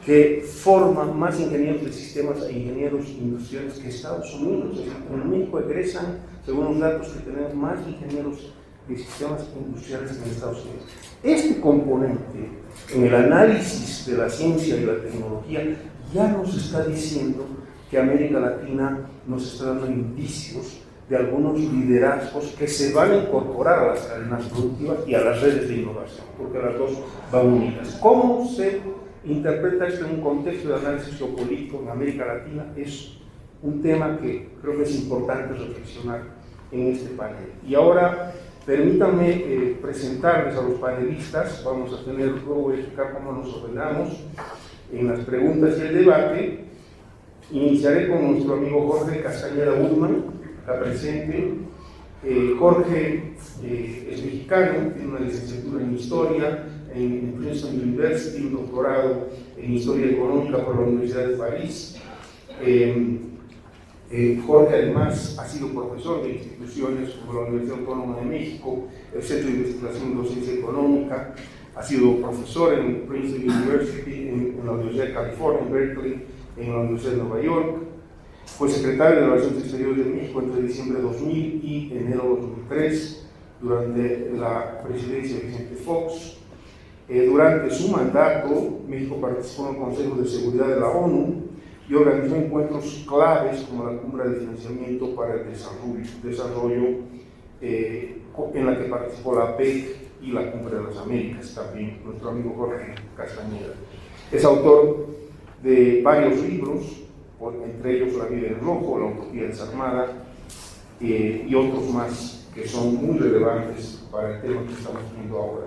que forma más ingenieros de sistemas e ingenieros industriales que Estados Unidos. Es decir, en México egresan, según los datos que tenemos, más ingenieros de sistemas industriales que en Estados Unidos. Este componente en el análisis de la ciencia y la tecnología ya nos está diciendo que América Latina nos está dando indicios de algunos liderazgos que se van a incorporar a las cadenas productivas y a las redes de innovación, porque las dos van unidas. ¿Cómo se interpreta esto en un contexto de análisis geopolítico en América Latina? Es un tema que creo que es importante reflexionar en este panel. Y ahora, permítanme presentarles a los panelistas. Vamos a tener, luego voy a explicar cómo nos ordenamos en las preguntas y el debate. Iniciaré con nuestro amigo Jorge Castañeda Woodman, está presente. Jorge es mexicano, tiene una licenciatura en Historia en Princeton University, un doctorado en Historia Económica por la Universidad de París. Jorge además ha sido profesor de instituciones como la Universidad Autónoma de México, el Centro de Investigación y Docencia Económica, ha sido profesor en Princeton University, en la Universidad de California, en Berkeley, en la Universidad de Nueva York. Fue secretario de Relaciones Exteriores de México entre diciembre de 2000 y enero de 2003, durante la presidencia de Vicente Fox. Durante su mandato, México participó en el Consejo de Seguridad de la ONU y organizó encuentros claves como la Cumbre de Financiamiento para el Desarrollo, en la que participó la APEC y la Cumbre de las Américas, también nuestro amigo Jorge Castañeda. Es autor de varios libros, entre ellos La vida en rojo, La utopía desarmada, y otros más que son muy relevantes para el tema que estamos viendo ahora.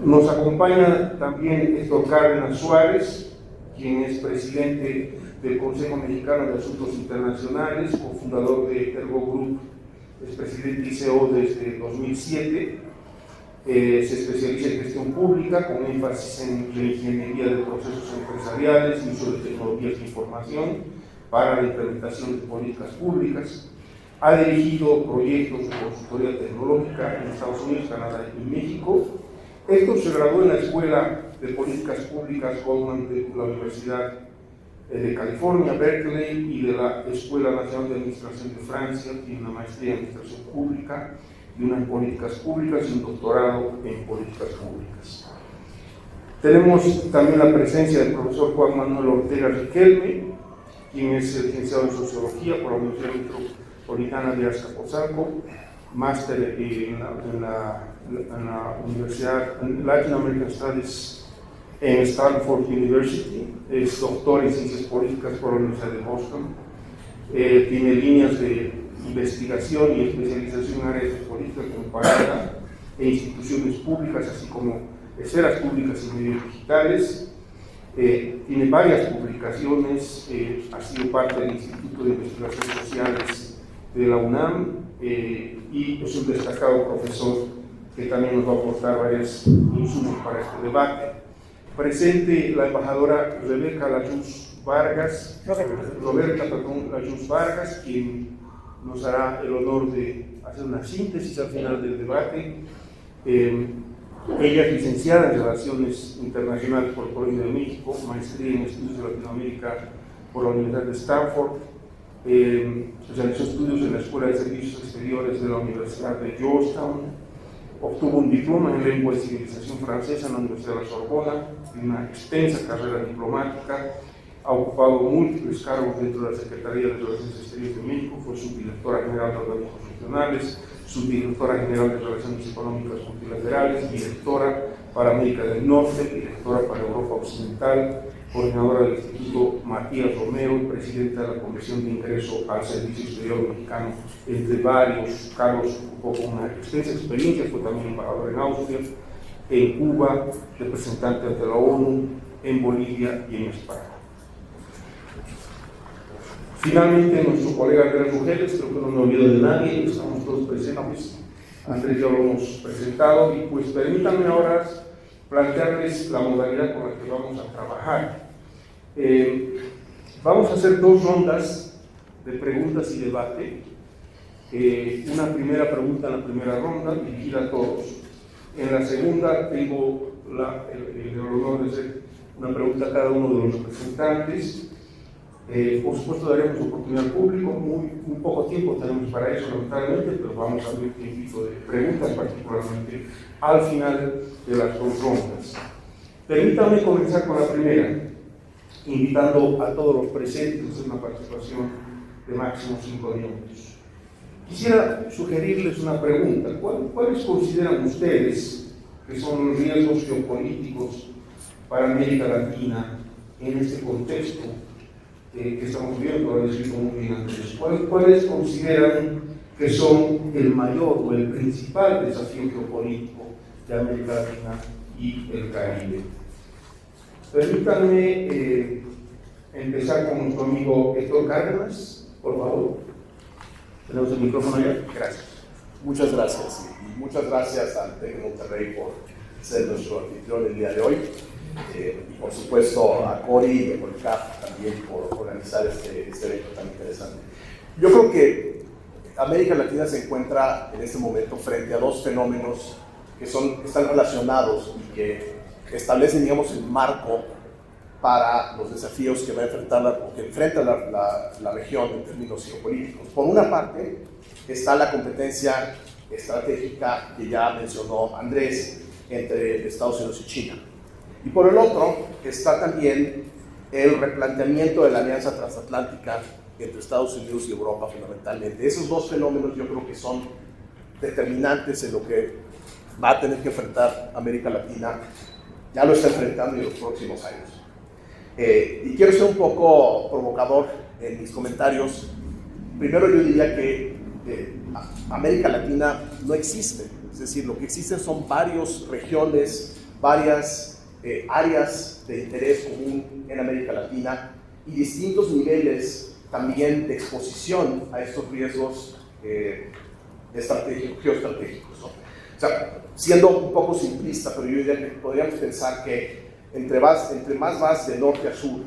Nos acompaña también Héctor Cárdenas Suárez, quien es presidente del Consejo Mexicano de Asuntos Internacionales, cofundador de Ergo Group, es presidente y CEO desde 2007. Se especializa en gestión pública con énfasis en la ingeniería de procesos empresariales y uso de tecnologías de información para la implementación de políticas públicas. Ha dirigido proyectos de consultoría tecnológica en Estados Unidos, Canadá y México. Héctor se graduó en la Escuela de Políticas Públicas Goldman de la Universidad de California, Berkeley, y de la Escuela Nacional de Administración de Francia. Tiene una maestría en Administración Pública y una en Políticas Públicas y un doctorado en Políticas Públicas. Tenemos también la presencia del profesor Juan Manuel Ortega Riquelme, quien es licenciado en Sociología por la Universidad Metropolitana de Azcapotzalco, máster en la Universidad Latin American Studies en Stanford University, es doctor en Ciencias Políticas por la Universidad de Boston, tiene líneas de investigación y especialización en áreas de política comparada e instituciones públicas, así como esferas públicas y medios digitales. Tiene varias publicaciones, ha sido parte del Instituto de Investigaciones Sociales de la UNAM y es un destacado profesor que también nos va a aportar varios insumos para este debate. Presente la embajadora Roberta Layuz Vargas, quien nos hará el honor de hacer una síntesis al final del debate. Ella es licenciada en Relaciones Internacionales por el Colegio de México, maestría en Estudios de Latinoamérica por la Universidad de Stanford, realizó estudios en la Escuela de Servicios Exteriores de la Universidad de Georgetown, obtuvo un diploma en Lengua y Civilización Francesa en la Universidad de la Sorbona, una extensa carrera diplomática, ha ocupado múltiples cargos dentro de la Secretaría de Relaciones Exteriores de México, fue subdirectora general de organismos regionales, subdirectora general de Relaciones Económicas Multilaterales, directora para América del Norte, directora para Europa Occidental, coordinadora del Instituto Matías Romero y presidenta de la Comisión de Ingreso al Servicio Exterior Mexicano, entre varios cargos. Ocupó con una extensa experiencia, fue también embajadora en Austria, en Cuba, representante ante la ONU, en Bolivia y en España. Finalmente, nuestro colega Andrés Rugeles, creo que no me olvido de nadie, estamos todos presentes. Andrés ya lo hemos presentado y pues permítanme ahora plantearles la modalidad con la que vamos a trabajar. Vamos a hacer dos rondas de preguntas y debate. una primera pregunta en la primera ronda, dirigida a todos. En la segunda tengo el honor de hacer una pregunta a cada uno de los representantes. Por supuesto daremos oportunidad al público, muy poco tiempo tenemos para eso lamentablemente, pero vamos a abrir tiempo de preguntas particularmente al final de las dos rondas. Permítanme comenzar con la primera, invitando a todos los presentes a hacer una participación de máximo 5 minutos. Quisiera sugerirles una pregunta. ¿Cuáles consideran ustedes que son los riesgos geopolíticos para América Latina en este contexto que estamos viendo, lo he descrito muy bien antes? ¿Cuáles consideran que son el mayor o el principal desafío geopolítico de América Latina y el Caribe? Permítanme empezar con nuestro amigo Héctor Cárdenas, por favor. Tenemos el micrófono ya. Gracias. Muchas gracias. Y muchas gracias al TEC de Monterrey por ser nuestro anfitrión el día de hoy. Y por supuesto a Cori y a Colcap también por organizar este evento tan interesante. Yo creo que América Latina se encuentra en este momento frente a dos fenómenos que están relacionados y que establecen, digamos, el marco para los desafíos que va a enfrenta la región en términos geopolíticos. Por una parte está la competencia estratégica que ya mencionó Andrés entre Estados Unidos y China. Y por el otro está también el replanteamiento de la alianza transatlántica entre Estados Unidos y Europa fundamentalmente. Esos dos fenómenos yo creo que son determinantes en lo que va a tener que enfrentar América Latina. Ya lo está enfrentando en los próximos años. Y quiero ser un poco provocador en mis comentarios. Primero yo diría que América Latina no existe. Es decir, lo que existen son varias regiones, varias áreas de interés común en América Latina y distintos niveles también de exposición a estos riesgos geoestratégicos, ¿no? O sea, siendo un poco simplista, pero yo diría que podríamos pensar que entre más vas de norte a sur,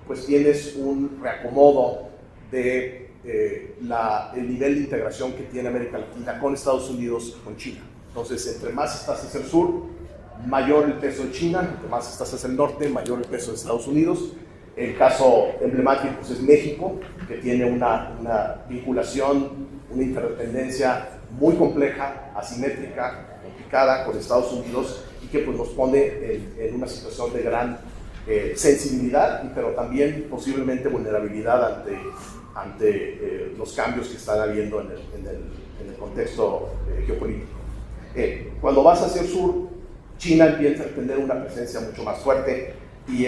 pues tienes un reacomodo de el nivel de integración que tiene América Latina con Estados Unidos y con China. Entonces, entre más estás hacia el sur, mayor el peso de China, entre más estás hacia el norte, mayor el peso de Estados Unidos. El caso emblemático pues, es México, que tiene una vinculación, una interdependencia muy compleja, asimétrica, complicada con Estados Unidos y que pues, nos pone en una situación de gran sensibilidad, pero también posiblemente vulnerabilidad ante los cambios que están habiendo en el contexto geopolítico. Cuando vas hacia el sur, China empieza a tener una presencia mucho más fuerte y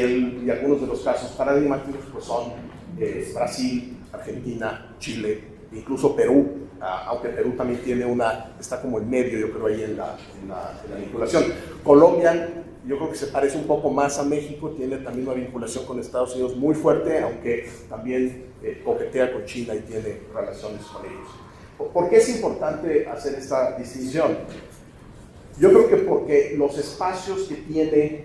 algunos de los casos paradigmáticos pues son Brasil, Argentina, Chile, incluso Perú, aunque Perú también está como en medio, yo creo, ahí en la vinculación. Colombia, yo creo que se parece un poco más a México, tiene también una vinculación con Estados Unidos muy fuerte, aunque también coquetea con China y tiene relaciones con ellos. ¿Por qué es importante hacer esta distinción? Yo creo que porque los espacios que tienen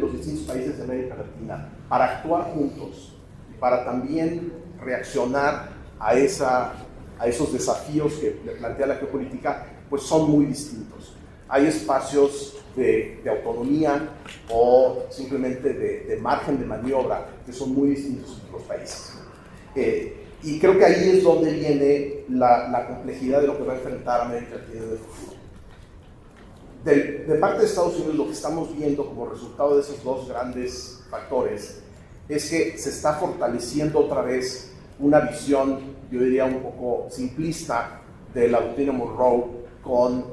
los distintos países de América Latina para actuar juntos, para también reaccionar a esos desafíos que le plantea la geopolítica, pues son muy distintos. Hay espacios de autonomía o simplemente de margen de maniobra que son muy distintos entre los países. Y creo que ahí es donde viene la complejidad de lo que va a enfrentar América Latina en el futuro. De parte de Estados Unidos, lo que estamos viendo como resultado de esos dos grandes factores es que se está fortaleciendo otra vez una visión, yo diría un poco simplista, de la doctrina Monroe con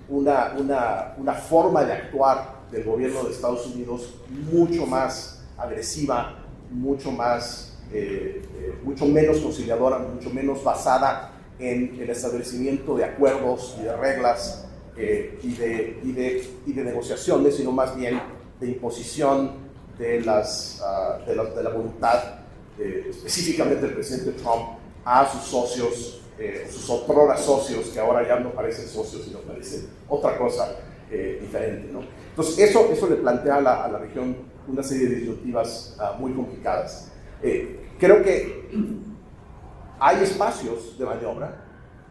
una forma de actuar del gobierno de Estados Unidos mucho más agresiva, mucho menos conciliadora, mucho menos basada en el establecimiento de acuerdos y de reglas y de negociaciones, sino más bien de imposición de la voluntad, específicamente del presidente Trump, a sus socios, sus otrora socios, que ahora ya no parecen socios, sino parecen otra cosa diferente, ¿no? Entonces, eso le plantea a la región una serie de disyuntivas muy complicadas. Creo que hay espacios de maniobra,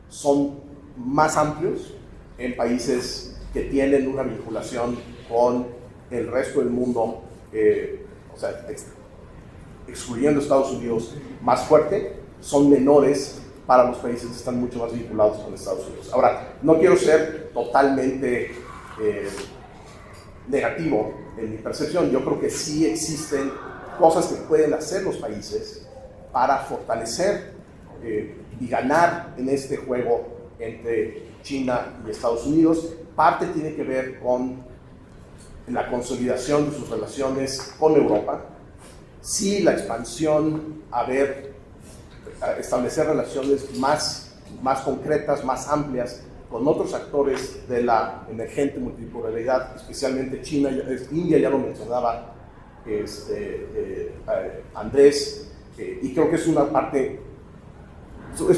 son más amplios en países que tienen una vinculación con el resto del mundo, o sea, excluyendo Estados Unidos, más fuerte, son menores para los países que están mucho más vinculados con Estados Unidos. Ahora, no quiero ser totalmente negativo en mi percepción. Yo creo que sí existen cosas que pueden hacer los países para fortalecer y ganar en este juego entre China y Estados Unidos. Parte tiene que ver con la consolidación de sus relaciones con Europa. Sí, la expansión a establecer relaciones más concretas, más amplias con otros actores de la emergente multipolaridad, especialmente China, India, ya lo mencionaba Andrés, y creo que es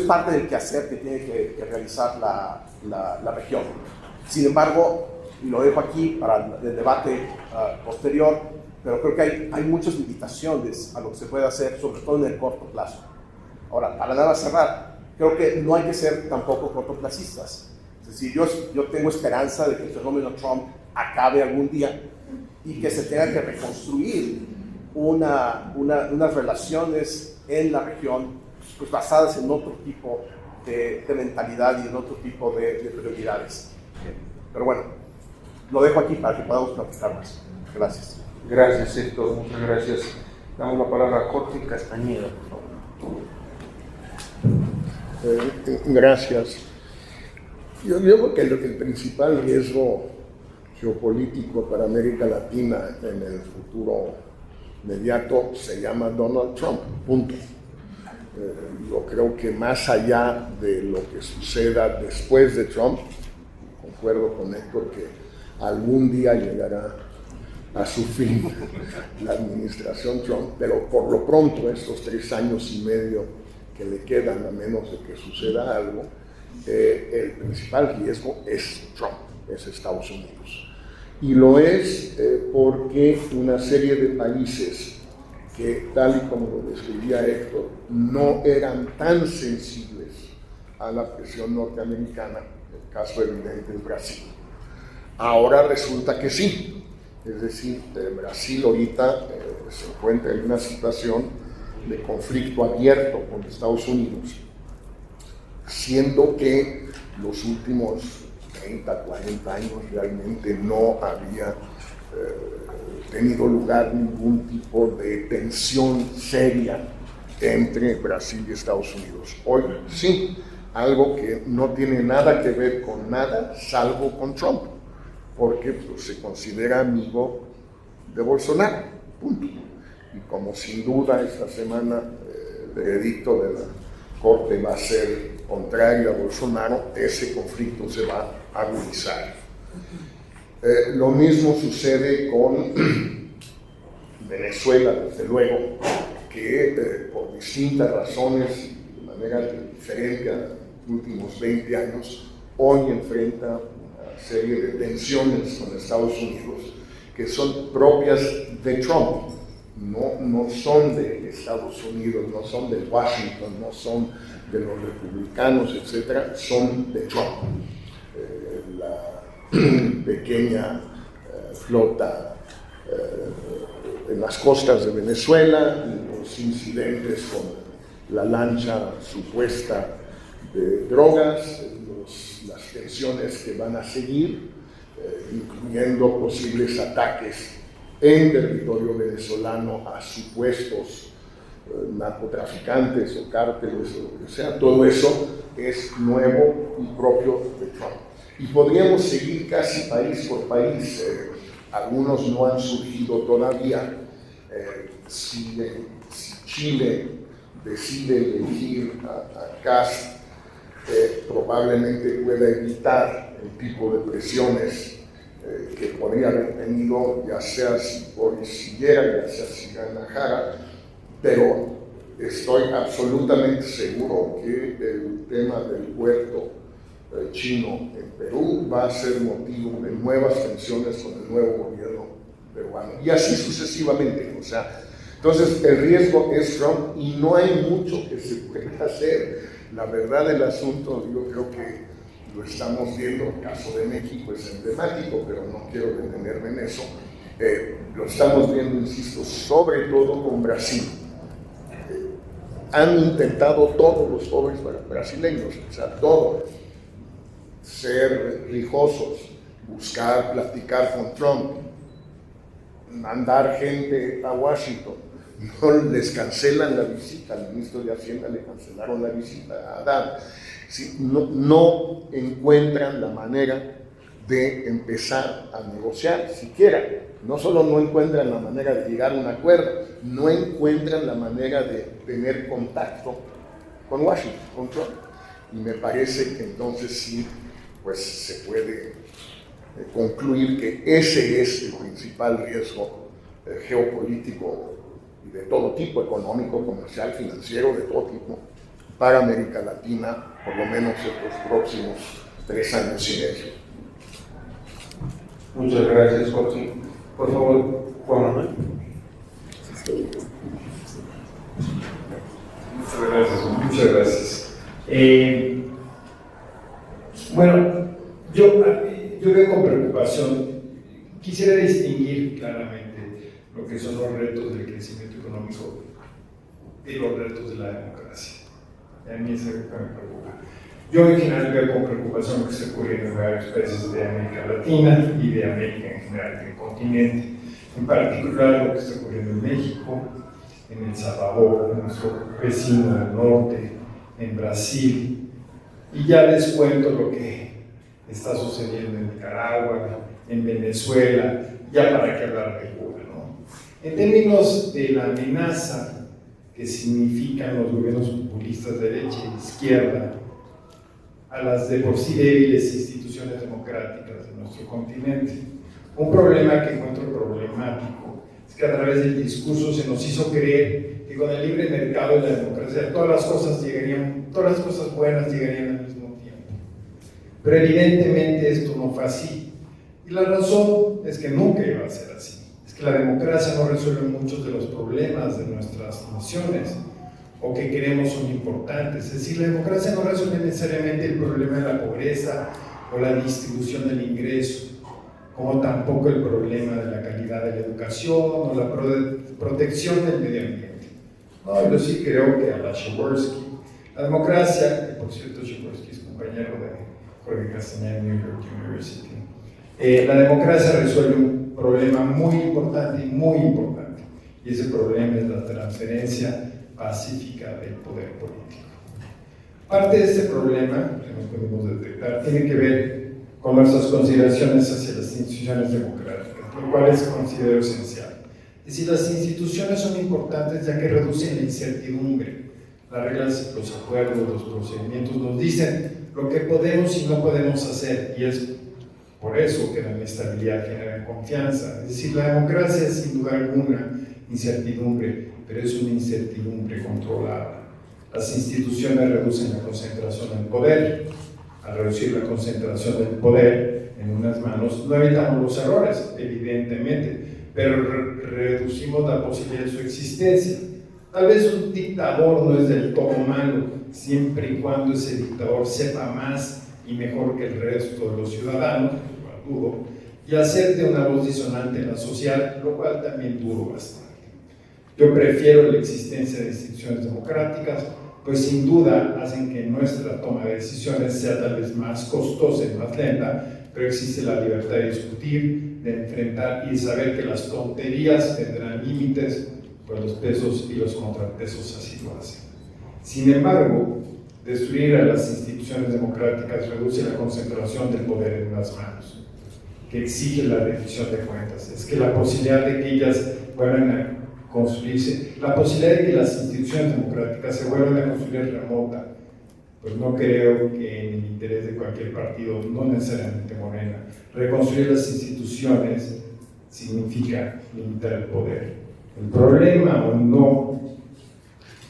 parte del quehacer que tiene que realizar la región. Sin embargo, y lo dejo aquí para el debate posterior, pero creo que hay muchas limitaciones a lo que se puede hacer, sobre todo en el corto plazo. Ahora, para nada cerrar, creo que no hay que ser tampoco cortoplacistas. Es decir, yo tengo esperanza de que el fenómeno Trump acabe algún día y que se tenga que reconstruir unas relaciones en la región pues, basadas en otro tipo de mentalidad y en otro tipo de prioridades. Pero bueno, lo dejo aquí para que podamos platicar más. Gracias. Gracias, Héctor, muchas gracias. Damos la palabra a Jorge Castañeda, por favor. Gracias. Yo creo que el principal riesgo geopolítico para América Latina en el futuro inmediato se llama Donald Trump, punto. Yo creo que más allá de lo que suceda después de Trump, concuerdo con Héctor que algún día llegará a su fin la administración Trump, pero por lo pronto estos 3 años y medio que le quedan, a menos de que suceda algo, el principal riesgo es Trump, es Estados Unidos. Y lo es porque una serie de países que, tal y como lo describía Héctor, no eran tan sensibles a la presión norteamericana, el caso evidente es Brasil. Ahora resulta que sí, es decir, Brasil ahorita se encuentra en una situación de conflicto abierto con Estados Unidos, siendo que los últimos 30, 40 años realmente no había tenido lugar ningún tipo de tensión seria entre Brasil y Estados Unidos. Hoy sí, algo que no tiene nada que ver con nada, salvo con Trump, porque pues, se considera amigo de Bolsonaro, punto. Y como sin duda esta semana el veredicto de la Corte va a ser contrario a Bolsonaro, ese conflicto se va a agudizar. Lo mismo sucede con Venezuela, desde luego, que por distintas razones, de manera diferente a los últimos 20 años, hoy enfrenta una serie de tensiones con Estados Unidos que son propias de Trump. No son de Estados Unidos, no son de Washington, no son de los republicanos, etc., son de Trump. La pequeña flota en las costas de Venezuela, los incidentes con la lancha supuesta de drogas, las tensiones que van a seguir, incluyendo posibles ataques en territorio venezolano a supuestos narcotraficantes o cárteles o lo que sea. Todo eso es nuevo y propio de Trump. Y podríamos seguir casi país por país. Algunos no han surgido todavía. Si Chile decide elegir a Kast, probablemente pueda evitar el tipo de presiones que podría haber tenido, ya sea si Boris siguiera, ya sea si gana Jara, pero estoy absolutamente seguro que el tema del puerto chino en Perú va a ser motivo de nuevas tensiones con el nuevo gobierno peruano. Y así sucesivamente. O sea, Entonces, el riesgo es Trump y no hay mucho que se pueda hacer. La verdad del asunto, yo creo que lo estamos viendo, el caso de México es emblemático, pero no quiero detenerme en eso. Lo estamos viendo, insisto, sobre todo con Brasil. Han intentado todos los jóvenes brasileños, o sea, todo, ser rijosos, buscar platicar con Trump, mandar gente a Washington. No les cancelan la visita, al ministro de Hacienda le cancelaron la visita a Adán. Sí, no encuentran la manera de empezar a negociar, siquiera. No solo no encuentran la manera de llegar a un acuerdo, no encuentran la manera de tener contacto con Washington, con Trump. Y me parece que entonces sí, pues se puede concluir que ese es el principal riesgo geopolítico y de todo tipo, económico, comercial, financiero, de todo tipo, para América Latina, por lo menos en los próximos 3 años y medio. Muchas gracias, Jorge. Por favor, Juan Manuel. Muchas gracias. Bueno, yo veo con preocupación, quisiera distinguir claramente lo que son los retos del crecimiento económico y los retos de la democracia. A mí eso me preocupa. Yo en general veo con preocupación lo que está ocurriendo en varios países de América Latina y de América en general, del continente. En particular lo que está ocurriendo en México, en El Salvador, en nuestro vecino del norte, en Brasil. Y ya les cuento lo que está sucediendo en Nicaragua, en Venezuela, ya para qué hablar de Cuba, ¿no? En términos de la amenaza que significan los gobiernos populistas de derecha y de izquierda a las de por sí débiles instituciones democráticas de nuestro continente. Un problema que encuentro problemático es que a través del discurso se nos hizo creer que con el libre mercado y la democracia todas las cosas buenas llegarían al mismo tiempo. Pero evidentemente esto no fue así. Y la razón es que nunca iba a ser así. Es que la democracia no resuelve muchos de los problemas de nuestras naciones o que queremos son importantes. Es decir, la democracia no resuelve necesariamente el problema de la pobreza o la distribución del ingreso, como tampoco el problema de la calidad de la educación o la protección del medio ambiente. No, yo sí creo que a la Jaworski, la democracia, que por cierto Jaworski es compañero de Jorge Castañeda en New York University, la democracia resuelve un problema muy importante, y ese problema es la transferencia pacífica del poder político. Parte de este problema, que no podemos detectar, tiene que ver con nuestras consideraciones hacia las instituciones democráticas, lo cual es considero esencial. Es decir, las instituciones son importantes ya que reducen la incertidumbre. Las reglas, los acuerdos, los procedimientos nos dicen lo que podemos y no podemos hacer, y es por eso que la estabilidad genera confianza. Es decir, la democracia es sin duda alguna incertidumbre, pero es una incertidumbre controlada. Las instituciones reducen la concentración del poder. Al reducir la concentración del poder en unas manos, no evitamos los errores, evidentemente, pero reducimos la posibilidad de su existencia. Tal vez un dictador no es del todo malo, siempre y cuando ese dictador sepa más y mejor que el resto de los ciudadanos, lo cual dudo, y hacerte una voz disonante en la sociedad, lo cual también dudo bastante. Yo prefiero la existencia de instituciones democráticas, pues sin duda hacen que nuestra toma de decisiones sea tal vez más costosa y más lenta, pero existe la libertad de discutir, de enfrentar y de saber que las tonterías tendrán límites, pues los pesos y los contrapesos así lo hacen. Sin embargo, destruir a las instituciones democráticas reduce la concentración del poder en las manos, que exige la rendición de cuentas. Es que la posibilidad de que ellas vuelvan a construirse, la posibilidad de que las instituciones democráticas se vuelvan a construir remota, pues no creo que en el interés de cualquier partido, no necesariamente Morena. Reconstruir las instituciones significa limitar el poder. El problema o no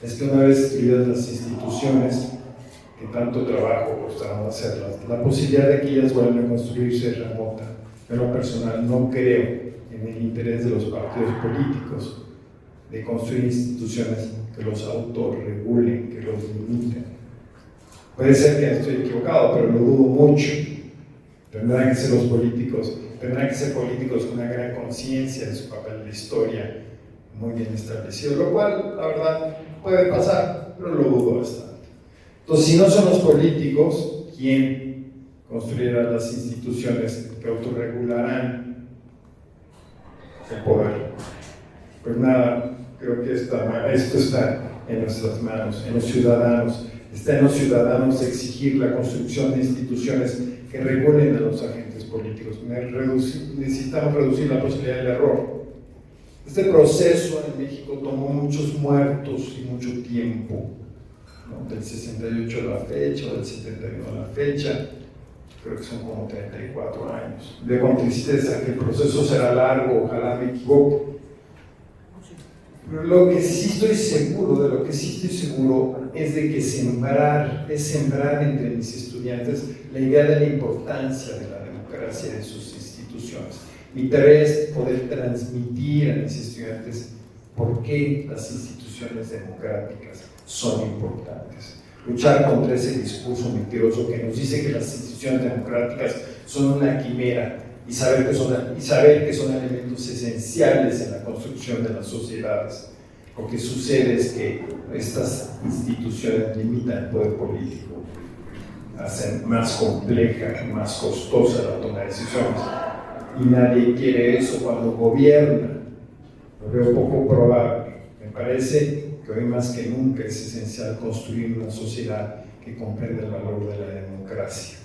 es que una vez destruidas las instituciones, que tanto trabajo costaron hacerlas, la posibilidad de que ellas vuelvan a construirse es remota. En lo personal no creo en el interés de los partidos políticos de construir instituciones que los autorregulen, que los limiten. Puede ser que estoy equivocado, pero lo dudo mucho. Tendrán que ser los políticos, tendrán que ser políticos con una gran conciencia de su papel en la historia, muy bien establecido, lo cual, la verdad, puede pasar, pero lo dudo bastante. Entonces, si no son los políticos, ¿quién construirá las instituciones que autorregularán el poder? Pues nada, creo que esto está en nuestras manos, en los ciudadanos. Está en los ciudadanos exigir la construcción de instituciones que regulen a los agentes políticos. Necesitamos reducir la posibilidad del error. Este proceso en México tomó muchos muertos y mucho tiempo, ¿no? Del 68 a la fecha, o del 71 a la fecha, creo que son como 34 años. Veo con tristeza que el proceso será largo, ojalá me equivoque. Pero lo que sí estoy seguro, es de que sembrar entre mis estudiantes la idea de la importancia de la democracia y de sus instituciones. Mi tarea es poder transmitir a mis estudiantes por qué las instituciones democráticas son importantes. Luchar contra ese discurso mentiroso que nos dice que las instituciones democráticas son una quimera y saber que son elementos esenciales en la construcción de las sociedades. Lo que sucede es que estas instituciones limitan el poder político, hacen más compleja y más costosa la toma de decisiones. Y nadie quiere eso cuando gobierna. Lo veo poco probable. Me parece que hoy más que nunca es esencial construir una sociedad que comprenda el valor de la democracia.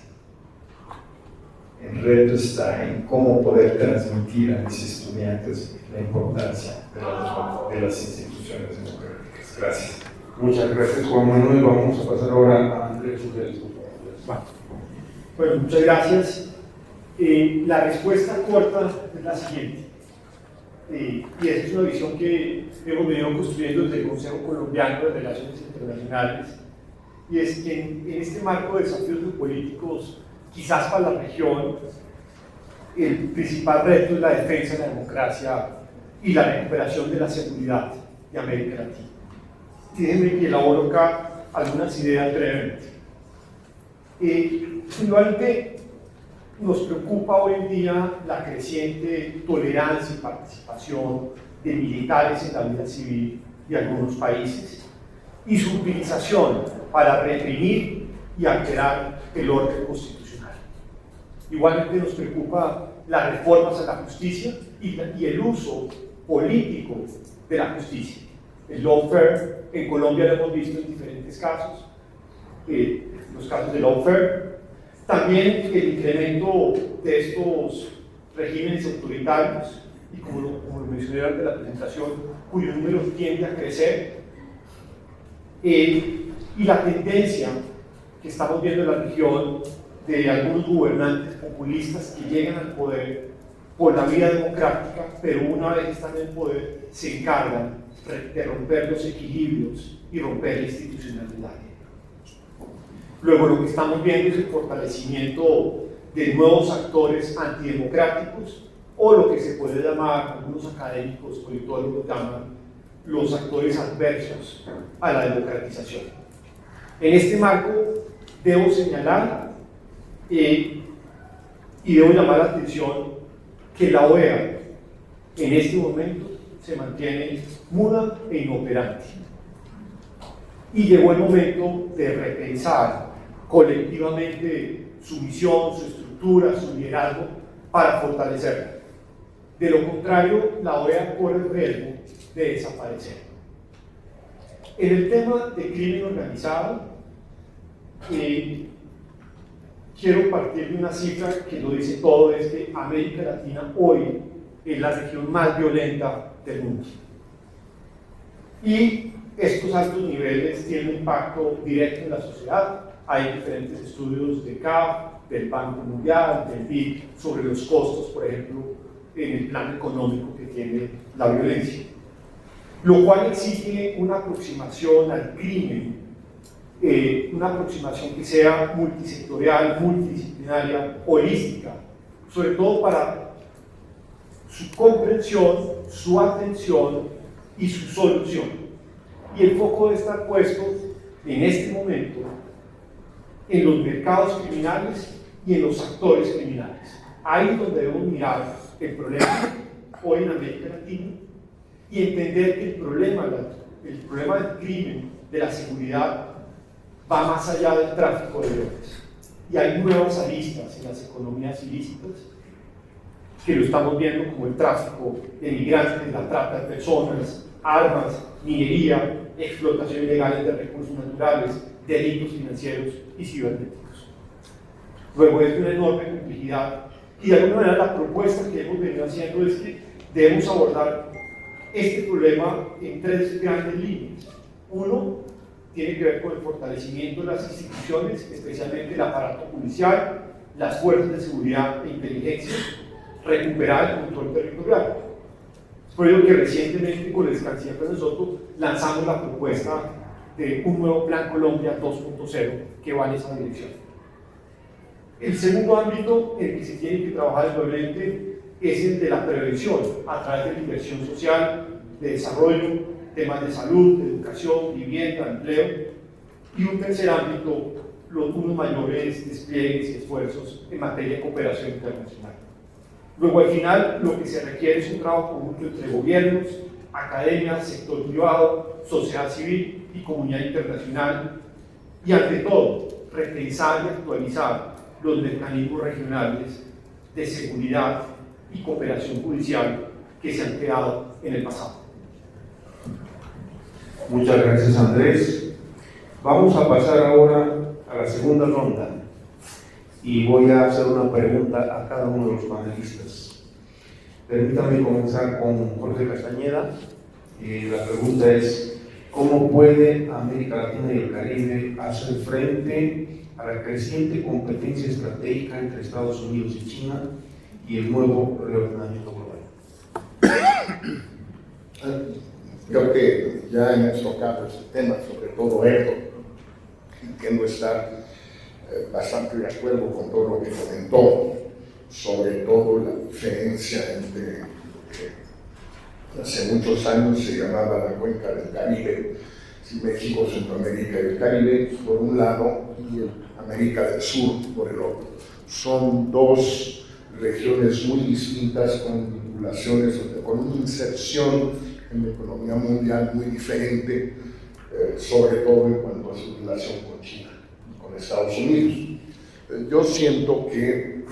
El reto está en cómo poder transmitir a mis estudiantes la importancia de las instituciones democráticas. Gracias. Muchas gracias, Juan Manuel. Vamos a pasar ahora a Andrés Uriel. Bueno, muchas gracias. La respuesta corta es la siguiente. Y esa es una visión que hemos venido construyendo desde el Consejo Colombiano de Relaciones Internacionales. Y es que en este marco de desafíos geopolíticos, quizás para la región, el principal reto es la defensa de la democracia y la recuperación de la seguridad de América Latina. Déjenme que elaboro acá algunas ideas brevemente. Finalmente, nos preocupa hoy en día la creciente tolerancia y participación de militares en la vida civil de algunos países y su utilización para reprimir y alterar el orden constitucional. Igualmente nos preocupa las reformas a la justicia y el uso político de la justicia. El lawfare en Colombia lo hemos visto en diferentes casos, los casos de lawfare. También el incremento de estos regímenes autoritarios, y como lo mencioné durante la presentación, cuyo número tiende a crecer, y la tendencia que estamos viendo en la región de algunos gobernantes populistas que llegan al poder por la vía democrática, pero una vez están en el poder se encargan de romper los equilibrios y romper la institucionalidad. Luego lo que estamos viendo es el fortalecimiento de nuevos actores antidemocráticos, o lo que se puede llamar, algunos académicos, politólogos llaman, los actores adversos a la democratización. En este marco debo señalar y debo llamar la atención que la OEA en este momento se mantiene muda e inoperante. Y llegó el momento de repensar colectivamente su misión, su estructura, su liderazgo para fortalecerla. De lo contrario, la OEA corre el riesgo de desaparecer. En el tema de crimen organizado, quiero partir de una cifra que lo dice todo, es que América Latina hoy es la región más violenta del mundo. Y estos altos niveles tienen un impacto directo en la sociedad. Hay diferentes estudios de CAF, del Banco Mundial, del BID, sobre los costos, por ejemplo, en el plano económico que tiene la violencia. Lo cual exige una aproximación al crimen, una aproximación que sea multisectorial, multidisciplinaria, holística, sobre todo para su comprensión, su atención y su solución. Y el foco debe estar puesto en este momento en los mercados criminales y en los actores criminales. Ahí es donde debemos mirar el problema hoy en América Latina y entender que el problema del crimen, de la seguridad, va más allá del tráfico de drogas. Y hay nuevas aristas en las economías ilícitas que lo estamos viendo como el tráfico de migrantes, la trata de personas, armas, minería, explotación ilegal de recursos naturales, delitos financieros y cibernéticos. Luego es de una enorme complejidad y de alguna manera la propuesta que hemos venido haciendo es que debemos abordar este problema en tres grandes líneas. Uno, tiene que ver con el fortalecimiento de las instituciones, especialmente el aparato policial, las fuerzas de seguridad e inteligencia, recuperar el control territorial. Es por ello que recientemente con el canciller Pedro Soto lanzamos la propuesta de un nuevo Plan Colombia 2.0 que va en esa dirección. El segundo ámbito en el que se tiene que trabajar doblemente es el de la prevención a través de la inversión social, de desarrollo, temas de salud, de educación, vivienda, empleo. Y un tercer ámbito, unos mayores despliegues y esfuerzos en materia de cooperación internacional. Luego, al final, lo que se requiere es un trabajo conjunto entre gobiernos, academia, sector privado, sociedad civil y comunidad internacional. Y ante todo, repensar y actualizar los mecanismos regionales de seguridad y cooperación judicial que se han creado en el pasado. Muchas gracias, Andrés. Vamos a pasar ahora a la segunda ronda y voy a hacer una pregunta a cada uno de los panelistas. Permítanme comenzar con Jorge Castañeda. La pregunta es: ¿cómo puede América Latina y el Caribe hacer frente a la creciente competencia estratégica entre Estados Unidos y China y el nuevo reordenamiento global? Creo que ya hemos tocado este tema, sobre todo Héctor, entiendo estar bastante de acuerdo con todo lo que comentó, sobre todo la diferencia entre hace muchos años se llamaba la Cuenca del Caribe, México, Centroamérica y el Caribe por un lado y América del Sur por el otro. Son dos regiones muy distintas con vinculaciones, con una inserción en la economía mundial muy diferente, sobre todo en cuanto a su relación con China y con Estados Unidos. Yo siento que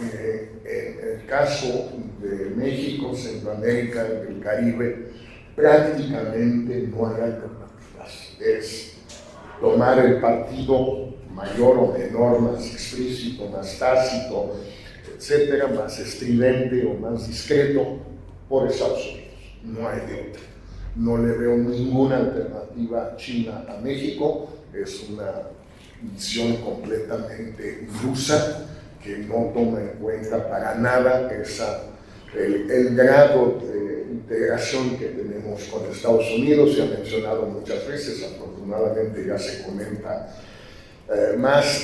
en el caso de México, Centroamérica y el Caribe, prácticamente no hay alternativas. Es tomar el partido mayor o menor, más explícito, más tácito, etcétera, más estridente o más discreto por Estados Unidos. No hay de otra. No le veo ninguna alternativa china a México. Es una visión completamente ilusa que no toma en cuenta para nada el grado de integración que tenemos con Estados Unidos. Se ha mencionado muchas veces, afortunadamente ya se comenta más.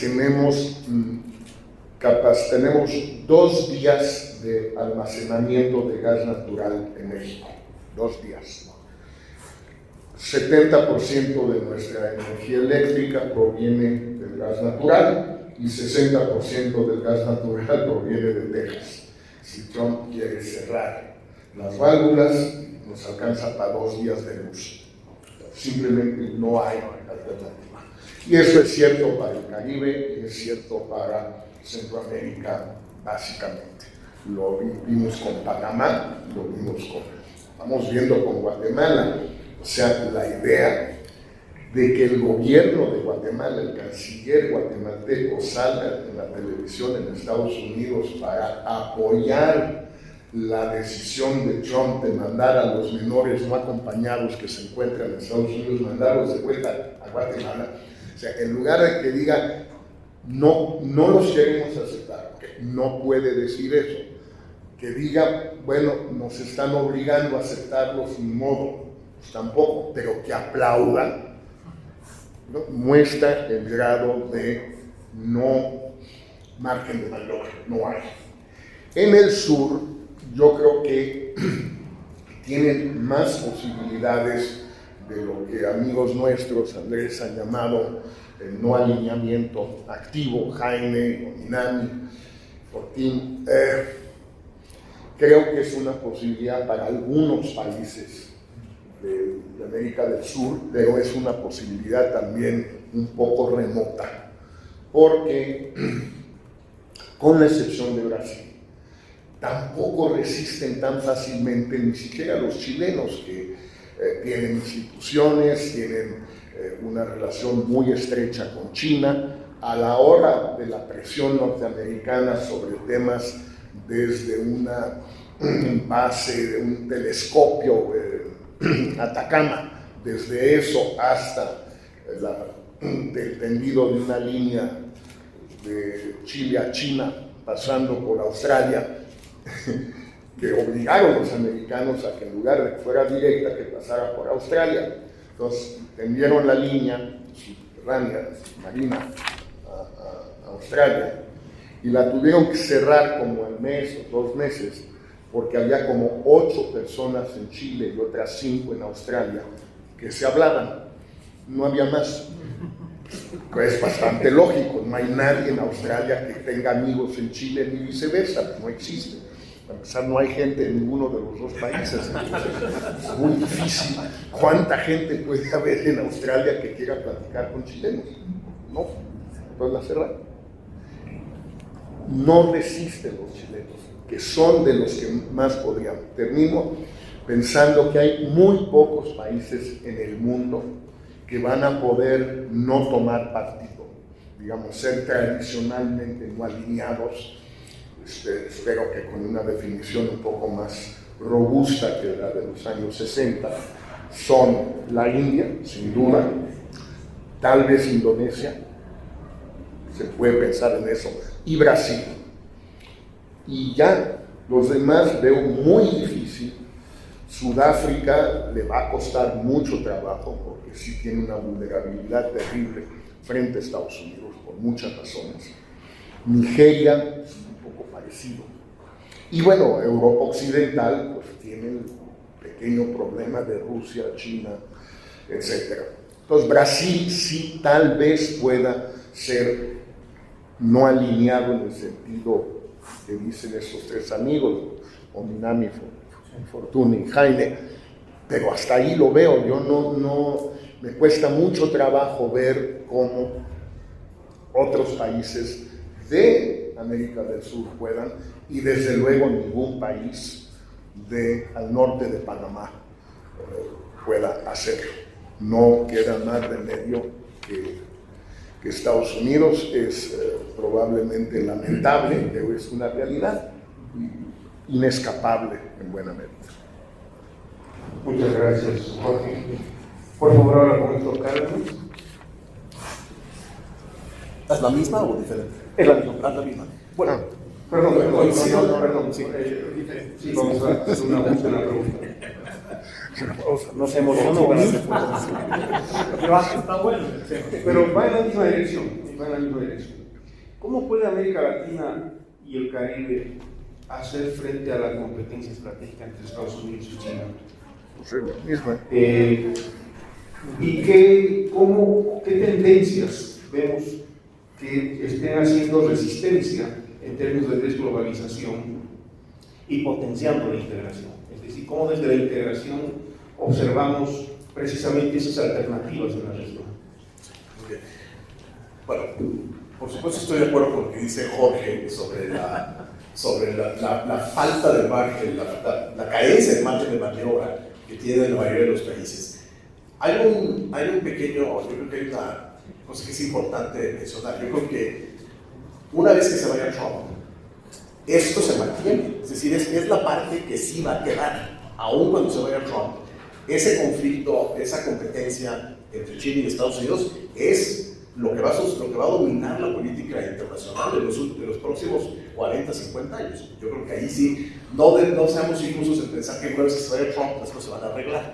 Tenemos 2 días de almacenamiento de gas natural en México. 2 días. 70% de nuestra energía eléctrica proviene del gas natural y 60% del gas natural proviene de Texas. Si Trump quiere cerrar las válvulas, nos alcanza para 2 días de luz. Simplemente no hay alternativa. Y eso es cierto para el Caribe y es cierto para Centroamérica, básicamente. Lo vimos con Panamá, estamos viendo con Guatemala. O sea, la idea de que el gobierno de Guatemala, el canciller guatemalteco, salga en la televisión en Estados Unidos para apoyar la decisión de Trump de mandar a los menores no acompañados que se encuentran en Estados Unidos, mandarlos de vuelta a Guatemala. O sea, en lugar de que diga, no los queremos aceptar, porque no puede decir eso, que diga, bueno, nos están obligando a aceptarlos, ni modo. Tampoco, pero que aplaudan, ¿no? Muestra el grado de no margen de maniobra, no hay. En el sur, yo creo que tienen más posibilidades de lo que amigos nuestros, Andrés, han llamado el no alineamiento activo, Jaime, Minami, Fortín. Creo que es una posibilidad para algunos países de América del Sur, pero es una posibilidad también un poco remota, porque con la excepción de Brasil, tampoco resisten tan fácilmente ni siquiera los chilenos, que tienen instituciones, tienen una relación muy estrecha con China, a la hora de la presión norteamericana sobre temas desde un base, de un telescopio Atacama, desde eso hasta el tendido de una línea de Chile a China, pasando por Australia, que obligaron a los americanos a que en lugar de que fuera directa, que pasara por Australia. Entonces tendieron la línea subterránea, submarina, a Australia, y la tuvieron que cerrar como el mes o 2 meses, porque había como 8 personas en Chile y otras 5 en Australia que se hablaban, no había más. Es bastante lógico, no hay nadie en Australia que tenga amigos en Chile ni viceversa, no existe. Para empezar, no hay gente en ninguno de los 2 países, entonces es muy difícil. ¿Cuánta gente puede haber en Australia que quiera platicar con chilenos? No, entonces la cerraron. No resisten los chilenos, que son de los que más podrían. Termino pensando que hay muy pocos países en el mundo que van a poder no tomar partido, digamos, ser tradicionalmente no alineados. Espero que con una definición un poco más robusta que la de los años 60, son la India, sin duda, tal vez Indonesia, se puede pensar en eso, y Brasil. Y ya los demás veo muy difícil. Sudáfrica le va a costar mucho trabajo porque sí tiene una vulnerabilidad terrible frente a Estados Unidos por muchas razones. Nigeria es un poco parecido. Y bueno, Europa Occidental pues tiene el pequeño problema de Rusia, China, etc. Entonces Brasil sí tal vez pueda ser no alineado en el sentido que dicen estos 3 amigos, Ominami, Fortuny y Jaime, pero hasta ahí lo veo. Yo no me cuesta mucho trabajo ver cómo otros países de América del Sur puedan, y desde luego ningún país al norte de Panamá pueda hacerlo. No queda más remedio que Estados Unidos. Es probablemente lamentable, pero es una realidad inescapable en buena medida. Muchas gracias, Jorge. Por favor, ahora con el doctor Cárdenas. ¿Es la misma o diferente? Es la misma. Es la misma. Bueno, perdón. Sí. Sí, vamos a hacer una pregunta. Nos emocionó. Pero está bueno. Pero va en la misma dirección. ¿Cómo puede América Latina y el Caribe hacer frente a la competencia estratégica entre Estados Unidos y China? Pues es la misma. ¿Y qué tendencias vemos que estén haciendo resistencia en términos de desglobalización y potenciando la integración? Es decir, cómo desde la integración observamos precisamente esas alternativas en la región. Bueno, por supuesto estoy de acuerdo con lo que dice Jorge sobre la falta de margen, la carencia de margen de maniobra que tienen la mayoría de los países. Hay un pequeño, yo creo que hay una cosa que es importante mencionar. Yo creo que una vez que se vaya Trump, esto se mantiene. Es decir, es la parte que sí va a quedar, aún cuando se vaya Trump. Ese conflicto, esa competencia entre China y Estados Unidos es lo que va a dominar la política internacional de los próximos 40, 50 años. Yo creo que ahí sí, no seamos incluso en pensar que una vez que se vaya Trump, las cosas se van a arreglar.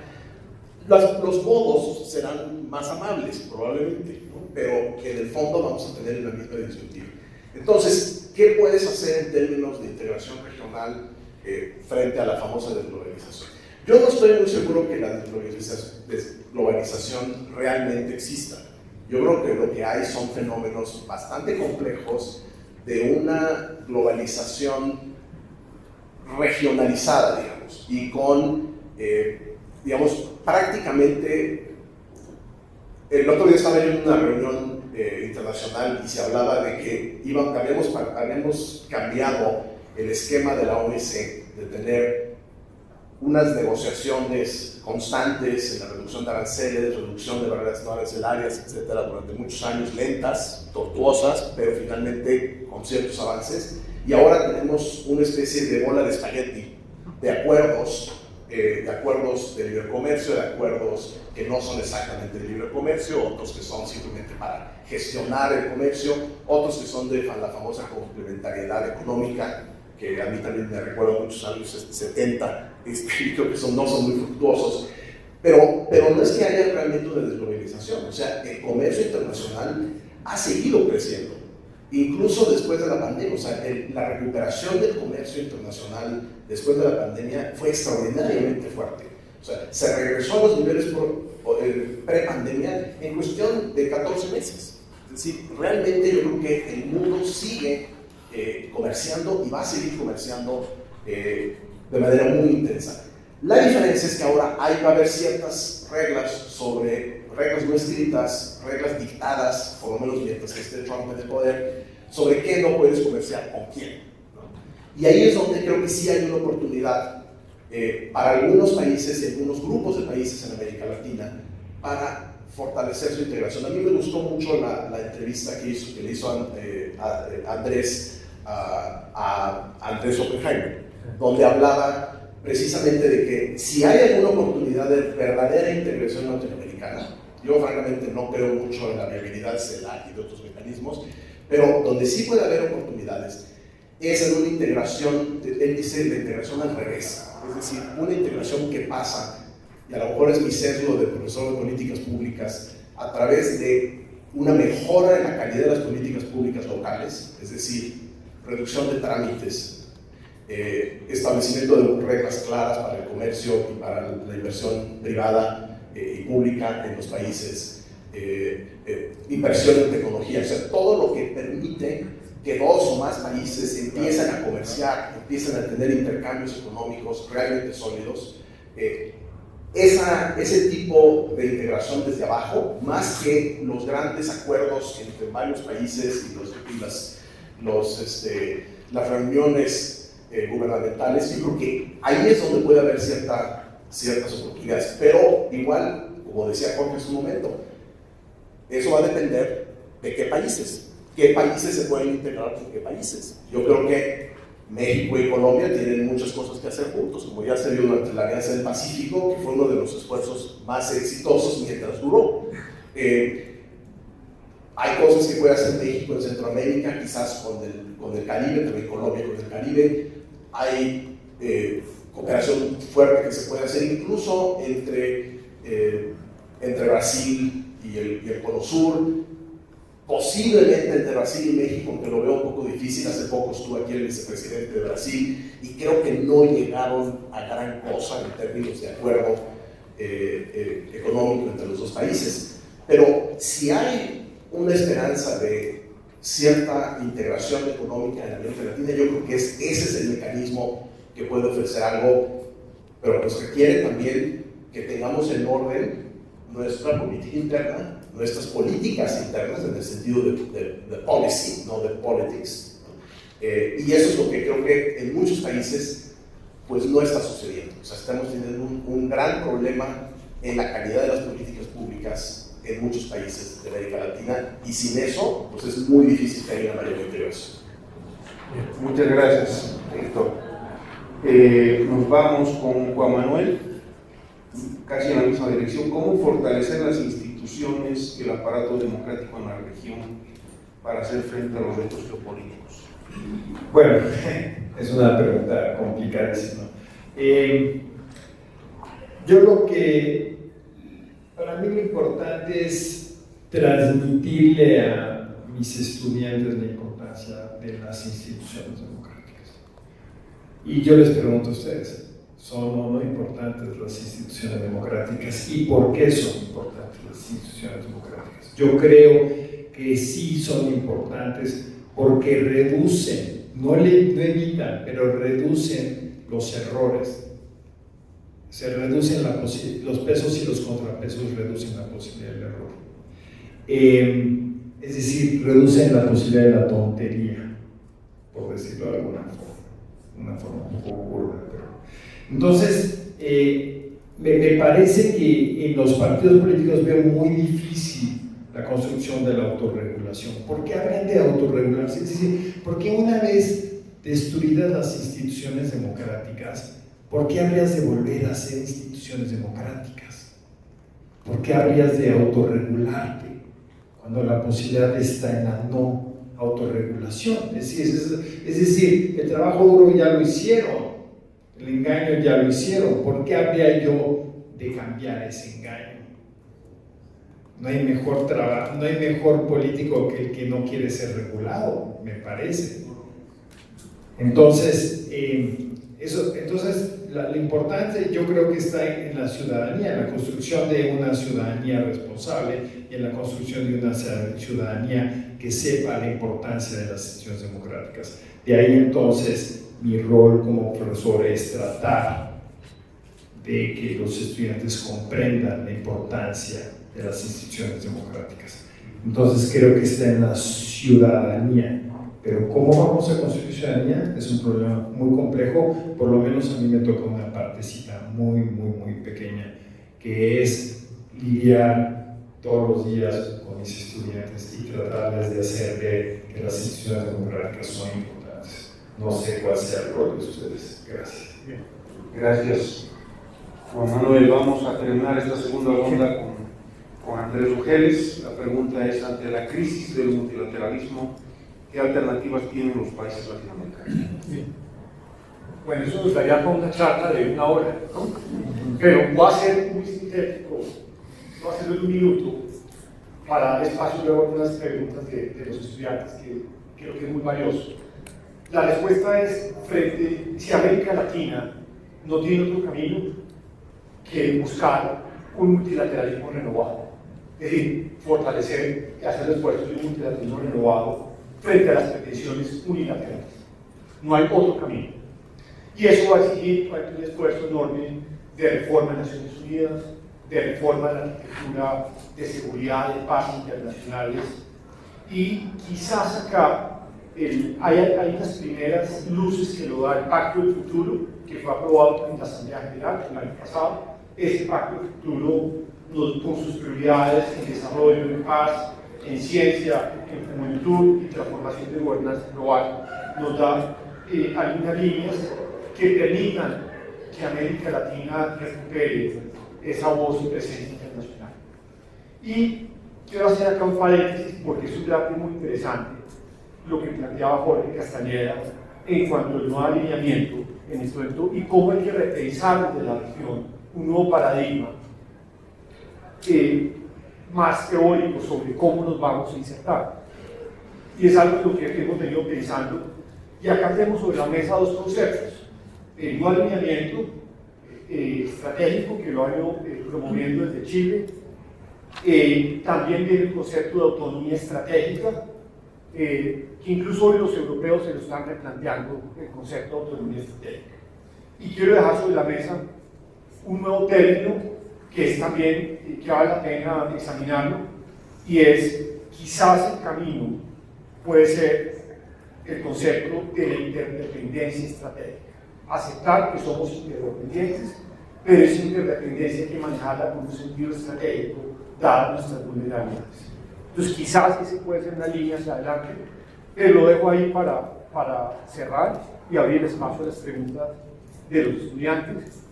Los modos serán más amables, probablemente, ¿no? Pero en el fondo vamos a tener la misma disyuntiva. Entonces, ¿qué puedes hacer en términos de integración regional frente a la famosa desglobalización? Yo no estoy muy seguro que la desglobalización realmente exista. Yo creo que lo que hay son fenómenos bastante complejos de una globalización regionalizada, digamos, y con, digamos, prácticamente, el otro día estaba yo en una reunión internacional y se hablaba de que habíamos cambiado el esquema de la OMC, de tener unas negociaciones constantes en la reducción de aranceles, reducción de barreras no arancelarias, etcétera, durante muchos años, lentas, tortuosas, pero finalmente con ciertos avances. Y ahora tenemos una especie de bola de espagueti de acuerdos de libre comercio, de acuerdos que no son exactamente de libre comercio, otros que son simplemente para gestionar el comercio, otros que son de la famosa complementariedad económica, que a mí también me recuerda muchos años 70, y creo que no son muy fructuosos, pero no es que haya realmente una desglobalización. O sea, el comercio internacional ha seguido creciendo, incluso después de la pandemia. O sea, la recuperación del comercio internacional después de la pandemia fue extraordinariamente fuerte. O sea, se regresó a los niveles pre-pandemia en cuestión de 14 meses. Es decir, realmente yo creo que el mundo sigue comerciando y va a seguir comerciando de manera muy intensa. La diferencia es que ahora va a haber ciertas reglas no escritas, reglas dictadas, por lo menos mientras que esté Trump en el poder, sobre qué no puedes comerciar con quién, ¿no? Y ahí es donde creo que sí hay una oportunidad para algunos países y algunos grupos de países en América Latina para fortalecer su integración. A mí me gustó mucho la entrevista que le hizo Andrés a Andrés Oppenheimer, donde hablaba precisamente de que si hay alguna oportunidad de verdadera integración latinoamericana, yo francamente no creo mucho en la viabilidad de CELAC y de otros mecanismos, pero donde sí puede haber oportunidades es en una integración, él dice la integración al revés, es decir, una integración que pasa, y a lo mejor es mi sesgo de profesor de políticas públicas, a través de una mejora en la calidad de las políticas públicas locales, es decir, reducción de trámites, establecimiento de reglas claras para el comercio y para la inversión privada y pública en los países, inversión en tecnología, o sea, todo lo que permite que dos o más países empiecen a comerciar, empiecen a tener intercambios económicos realmente sólidos. Ese tipo de integración desde abajo, más que los grandes acuerdos entre varios países y las reuniones gubernamentales, yo creo que ahí es donde puede haber ciertas oportunidades, pero igual, como decía Jorge en su momento, eso va a depender de qué países se pueden integrar con qué países. Yo creo que México y Colombia tienen muchas cosas que hacer juntos, como ya se vio durante la Alianza del Pacífico, que fue uno de los esfuerzos más exitosos mientras duró. Hay cosas que puede hacer México en Centroamérica, quizás con el Caribe, también Colombia con el Caribe. Hay cooperación fuerte que se puede hacer incluso entre Brasil y el Cono Sur, posiblemente entre Brasil y México, aunque lo veo un poco difícil. Hace poco estuvo aquí el vicepresidente de Brasil y creo que no llegaron a gran cosa en términos de acuerdo económico entre los dos países. Pero si hay una esperanza de cierta integración económica en América Latina, yo creo que ese es el mecanismo que puede ofrecer algo, pero pues requiere también que tengamos en orden nuestra política interna, nuestras políticas internas en el sentido de policy, no de politics, ¿no? Y eso es lo que creo que en muchos países pues no está sucediendo. O sea, estamos teniendo un gran problema en la calidad de las políticas públicas en muchos países de América Latina, y sin eso pues es muy difícil que haya una mayor integración. Muchas gracias, Héctor. Nos vamos con Juan Manuel, casi en la misma dirección. ¿Cómo fortalecer las instituciones y el aparato democrático en la región para hacer frente a los retos geopolíticos? Bueno, es una pregunta complicadísima. Yo lo que, para mí lo importante es transmitirle a mis estudiantes la importancia de las instituciones democráticas. Y yo les pregunto a ustedes, son o no importantes las instituciones democráticas y por qué son importantes las instituciones democráticas. Yo creo que sí son importantes porque reducen, no evitan, pero reducen los errores. Se reducen los pesos y los contrapesos reducen la posibilidad del error. Es decir, reducen la posibilidad de la tontería, por decirlo de alguna forma, una forma un poco burda. Entonces, me parece que en los partidos políticos veo muy difícil la construcción de la autorregulación. ¿Por qué habrían de autorregularse? Es decir, ¿por qué una vez destruidas las instituciones democráticas, por qué habrías de volver a ser instituciones democráticas? ¿Por qué habrías de autorregularte cuando la posibilidad está en la no autorregulación? Es decir, el trabajo duro ya lo hicieron, el engaño ya lo hicieron. ¿Por qué habría yo de cambiar ese engaño? No hay mejor político que el que no quiere ser regulado, me parece. Entonces, la importancia yo creo que está en la ciudadanía, en la construcción de una ciudadanía responsable y en la construcción de una ciudadanía que sepa la importancia de las instituciones democráticas. De ahí entonces mi rol como profesor es tratar de que los estudiantes comprendan la importancia de las instituciones democráticas. Entonces creo que está en la ciudadanía. Pero ¿cómo vamos a construir ciudadanía? Es un problema muy complejo, por lo menos a mí me toca una partecita muy pequeña, que es lidiar todos los días con mis estudiantes y tratarles de hacer ver que las instituciones democráticas son importantes. No sé cuál sea el rol de ustedes. Gracias. Bien. Gracias, Juan Manuel. Vamos a terminar esta segunda ronda con Andrés Rugeles. La pregunta es: ante la crisis del multilateralismo, ¿qué alternativas tienen los países latinoamericanos? Bien. Bueno, eso nos daría para una charla de 1 hora, ¿no? Pero voy a ser muy sintético, voy a hacerlo en 1 minuto para dar espacio luego a algunas preguntas de los estudiantes, que creo que es muy valioso. La respuesta es: si América Latina no tiene otro camino que buscar un multilateralismo renovado, es decir, fortalecer y hacer esfuerzos de un multilateralismo renovado frente a las pretensiones unilaterales. No hay otro camino. Y eso va a exigir un esfuerzo enorme de reforma en Naciones Unidas, de reforma en la arquitectura de seguridad, de paz internacionales. Y quizás acá hay unas primeras luces que lo da el Pacto del Futuro, que fue aprobado en la Asamblea General el año pasado. Ese Pacto del Futuro, con sus prioridades en desarrollo, en paz, en ciencia, en juventud y transformación de gobernanza global, nos da algunas líneas que permitan que América Latina recupere esa voz y presencia internacional. Y quiero hacer acá un paréntesis porque es un debate muy interesante lo que planteaba Jorge Castañeda en cuanto al nuevo alineamiento en este momento y cómo hay que repensar desde la región un nuevo paradigma más teórico sobre cómo nos vamos a insertar. Y es algo en lo que hemos venido pensando, y acá tenemos sobre la mesa 2 conceptos: el nuevo alineamiento estratégico, que lo han ido promoviendo desde Chile. También viene el concepto de autonomía estratégica, que incluso hoy los europeos se lo están replanteando, el concepto de autonomía estratégica. Y quiero dejar sobre la mesa un nuevo término que es también, que vale la pena examinarlo, y es: quizás el camino puede ser el concepto de la interdependencia estratégica. Aceptar que somos interdependientes, pero esa interdependencia hay que manejarla con un sentido estratégico, dadas nuestras vulnerabilidades. Entonces quizás ese puede ser una línea hacia adelante, pero lo dejo ahí para cerrar y abrir espacio a las preguntas de los estudiantes.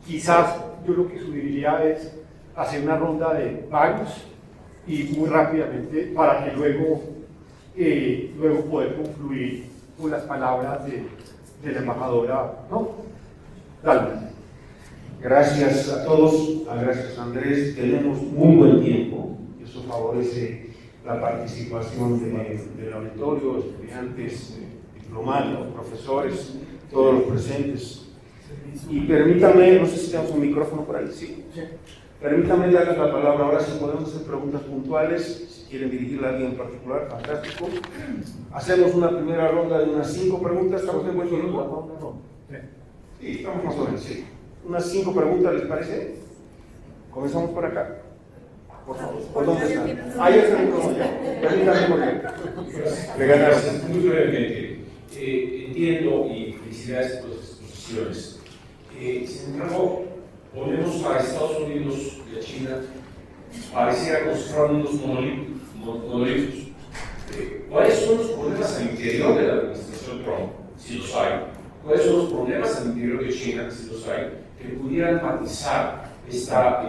Quizás yo lo que sugeriría es hacer una ronda de varios y muy rápidamente para que luego poder concluir con las palabras de la embajadora, ¿no? Dale. Gracias a todos, gracias Andrés. Tenemos muy buen tiempo, eso favorece la participación del auditorio, estudiantes, diplomados, profesores, todos los presentes. Y permítame, no sé si tenemos un micrófono por ahí, sí. Permítame darles la palabra ahora si podemos hacer preguntas puntuales, si quieren dirigirla a alguien en particular, fantástico. Hacemos una primera ronda de unas 5 preguntas, ¿estamos en buen tiempo? Sí, estamos más o menos, sí. Unas 5 preguntas, ¿les parece? Comenzamos por acá. Por favor, ¿por dónde están? Ahí está el micrófono ya. Permítame muy bien. Le ganaron. Muy brevemente, entiendo y felicidades por las exposiciones. Sin embargo, ponemos a Estados Unidos y a China, pareciera como si fueran unos monolitos. ¿Cuáles son los problemas al interior de la administración Trump, si los hay? ¿Cuáles son los problemas al interior de China, si los hay, que pudieran matizar esta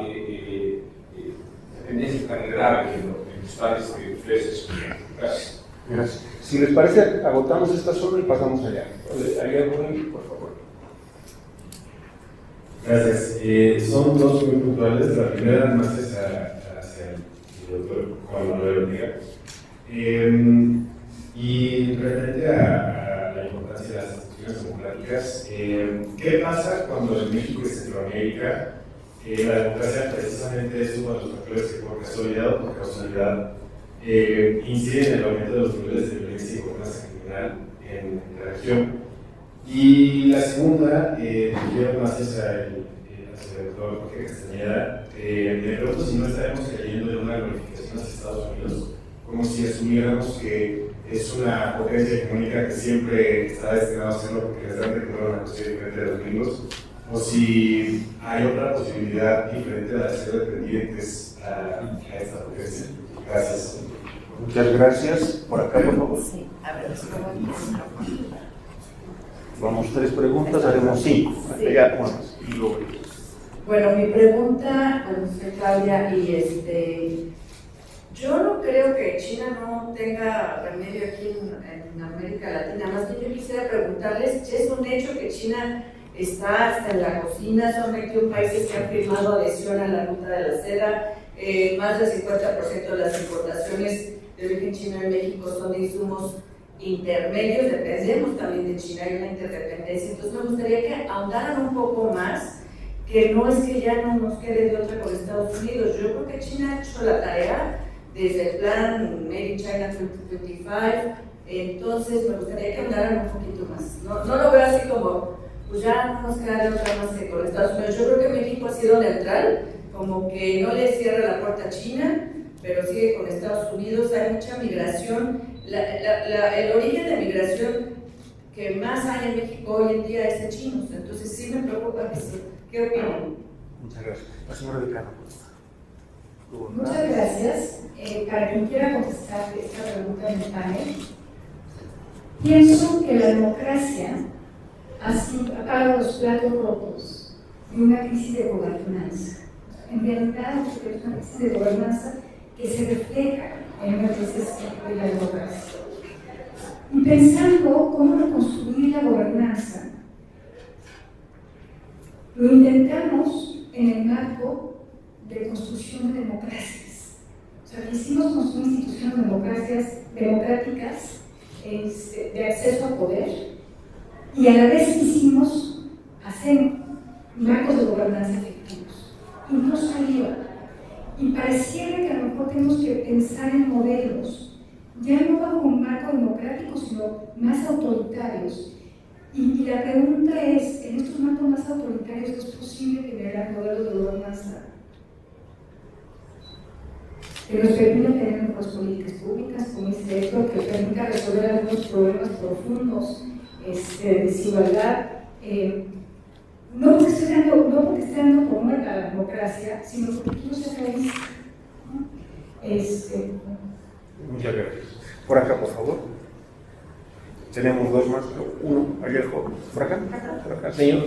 tendencia tan grave que están ustedes estudiando? Gracias. Gracias. Si les parece, agotamos esta zona y pasamos allá. ¿Hay algo ahí, por favor? Gracias. Son dos muy puntuales. La primera, más hacia el doctor Juan Manuel Ortega. Y referente a la importancia de las instituciones democráticas, ¿qué pasa cuando en México y Centroamérica la democracia precisamente es uno de los factores que por casualidad o por causalidad incide en el aumento de los niveles de violencia y gobernanza criminal en la región? Y la segunda, quiero más hacia el doctor Jorge Castañeda, me pregunto si no estaremos cayendo en una glorificación hacia Estados Unidos, como si asumiéramos que es una potencia hegemónica que siempre está destinada a hacerlo porque les dan de comer una cuestión diferente de los gringos, o si hay otra posibilidad diferente de ser dependientes a esta potencia. Gracias. Muchas gracias. Por acá, por favor. Sí, a ver, Vamos, 3 preguntas, haremos 5. Sí. Ya, una más. Y luego. Bueno, mi pregunta, soy Claudia, y yo no creo que China no tenga remedio aquí en América Latina. Más bien yo quisiera preguntarles, ¿es un hecho que China está hasta en la cocina? Son 21 países que han firmado adhesión a la ruta de la seda. Más del 50% de las importaciones de origen chino en México son de insumos intermedios, dependemos también de China, hay una interdependencia. Entonces me gustaría que ahondaran un poco más, que no es que ya no nos quede de otra con Estados Unidos. Yo creo que China ha hecho la tarea desde el plan Made in China 2025, entonces me gustaría que ahondaran un poquito más. No lo veo así como, pues ya no nos queda de otra más que con Estados Unidos. Yo creo que México ha sido neutral, como que no le cierra la puerta a China, pero sigue con Estados Unidos. Hay mucha migración. El origen de migración que más hay en México hoy en día es de chinos, entonces sí me preocupa eso. ¿Qué opinan? Muchas gracias. La señora Decano. Muchas gracias. Para quien quiera contestar esta pregunta en el panel, pienso que la democracia ha pagado los platos rotos de una crisis de gobernanza. En realidad, es una crisis de gobernanza que se refleja en una crisis de la democracia. Y pensando cómo reconstruir la gobernanza, lo intentamos en el marco de construcción de democracias. O sea, quisimos construir instituciones democráticas de acceso a poder, y a la vez quisimos hacer marcos de gobernanza efectivos. Y no salió. Y pareciera que a lo mejor tenemos que pensar en modelos, ya no bajo un marco democrático, sino más autoritarios. Y la pregunta es, en estos marcos más autoritarios, ¿es posible generar modelos de gobernanza que nos permitan tener mejores políticas públicas, como dice Héctor, que permita resolver algunos problemas profundos de desigualdad? No porque esté dando por muerta la democracia, sino porque quiero ser realista. Muchas gracias. Por acá, por favor. Tenemos 2 más. Uno, allá el joven. Por acá. Por acá, señor.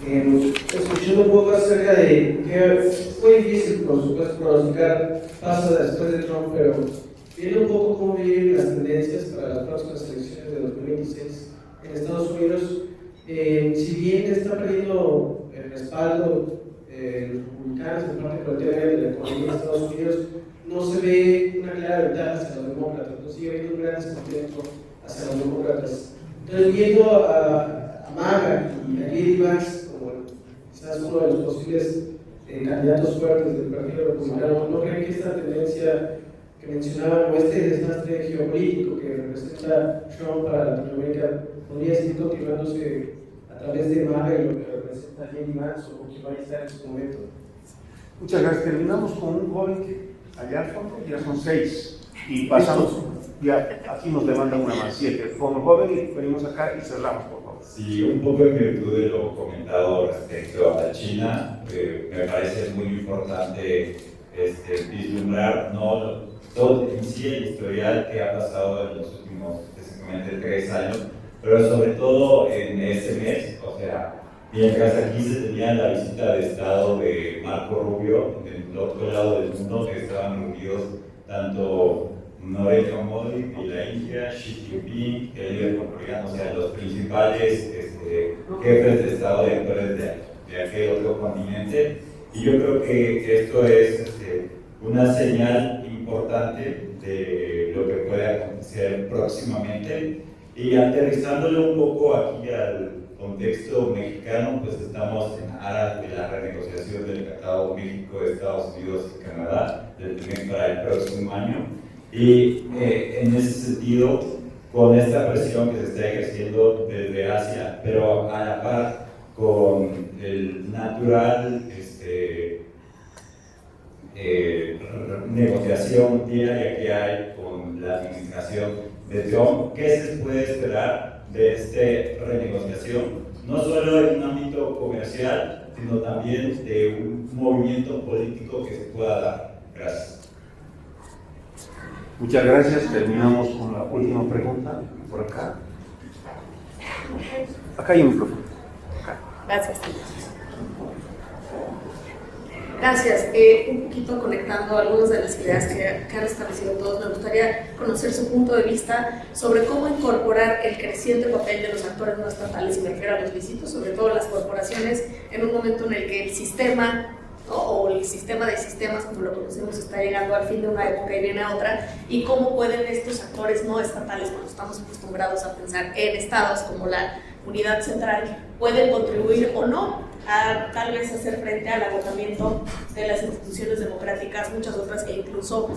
Escuchando un poco acerca de que fue difícil, por supuesto, pronosticar pasos después de Trump, pero viendo un poco cómo vienen las tendencias para las próximas elecciones de 2026 en Estados Unidos, si bien está perdiendo el respaldo los republicanos en parte relativamente de la economía de Estados Unidos, no se ve una clara ventaja hacia los demócratas, no sigue habiendo un gran descontento hacia los demócratas. Entonces, viendo a MAGA y a JD Vance como quizás uno de los posibles candidatos fuertes del Partido Republicano, ¿no creen que esta tendencia que mencionaba, o este desastre geopolítico que representa Trump para Latinoamérica, podría seguir continuándose a través de MAGA y lo que representa JD Vance, o que vaya a estar en su momento? Muchas gracias. Terminamos con un joven que allá al fondo ya son 6 y pasamos, ya aquí nos levantan una más 7. Con el joven y venimos acá y cerramos, por favor. Sí, un poco en virtud de lo comentado respecto a China, me parece muy importante vislumbrar todo en sí el historial que ha pasado en los últimos, específicamente 3 años, pero sobre todo en este mes, o sea, mientras aquí se tenía la visita de Estado de Marco Rubio, del otro lado del mundo, que estaban reunidos tanto Narendra Modi de la India, Xi Jinping, el líder coreano, o sea, los principales jefes de Estado y actores de aquel otro continente. Y yo creo que esto es una señal importante de lo que puede acontecer próximamente. Y aterrizándolo un poco aquí al contexto mexicano, pues estamos en aras de la renegociación del Tratado México, Estados Unidos y Canadá del TEMEC para el próximo año. Y en ese sentido, con esta presión que se está ejerciendo desde Asia, pero a la par con el natural negociación diaria que hay con la administración de Trump, ¿qué se puede esperar de esta renegociación? No solo en un ámbito comercial, sino también de un movimiento político que se pueda dar. Gracias. Muchas gracias. Terminamos con la última pregunta. Por acá. Acá hay un micrófono. Gracias. Gracias. Un poquito conectando algunas de las ideas que han establecido todos, me gustaría conocer su punto de vista sobre cómo incorporar el creciente papel de los actores no estatales, y me refiero a los lícitos, sobre todo las corporaciones, en un momento en el que el sistema, ¿no?, o el sistema de sistemas, como lo conocemos, está llegando al fin de una época y viene a otra, y cómo pueden estos actores no estatales, cuando estamos acostumbrados a pensar en estados como la unidad central, pueden contribuir o no a tal vez hacer frente al agotamiento de las instituciones democráticas, muchas otras que incluso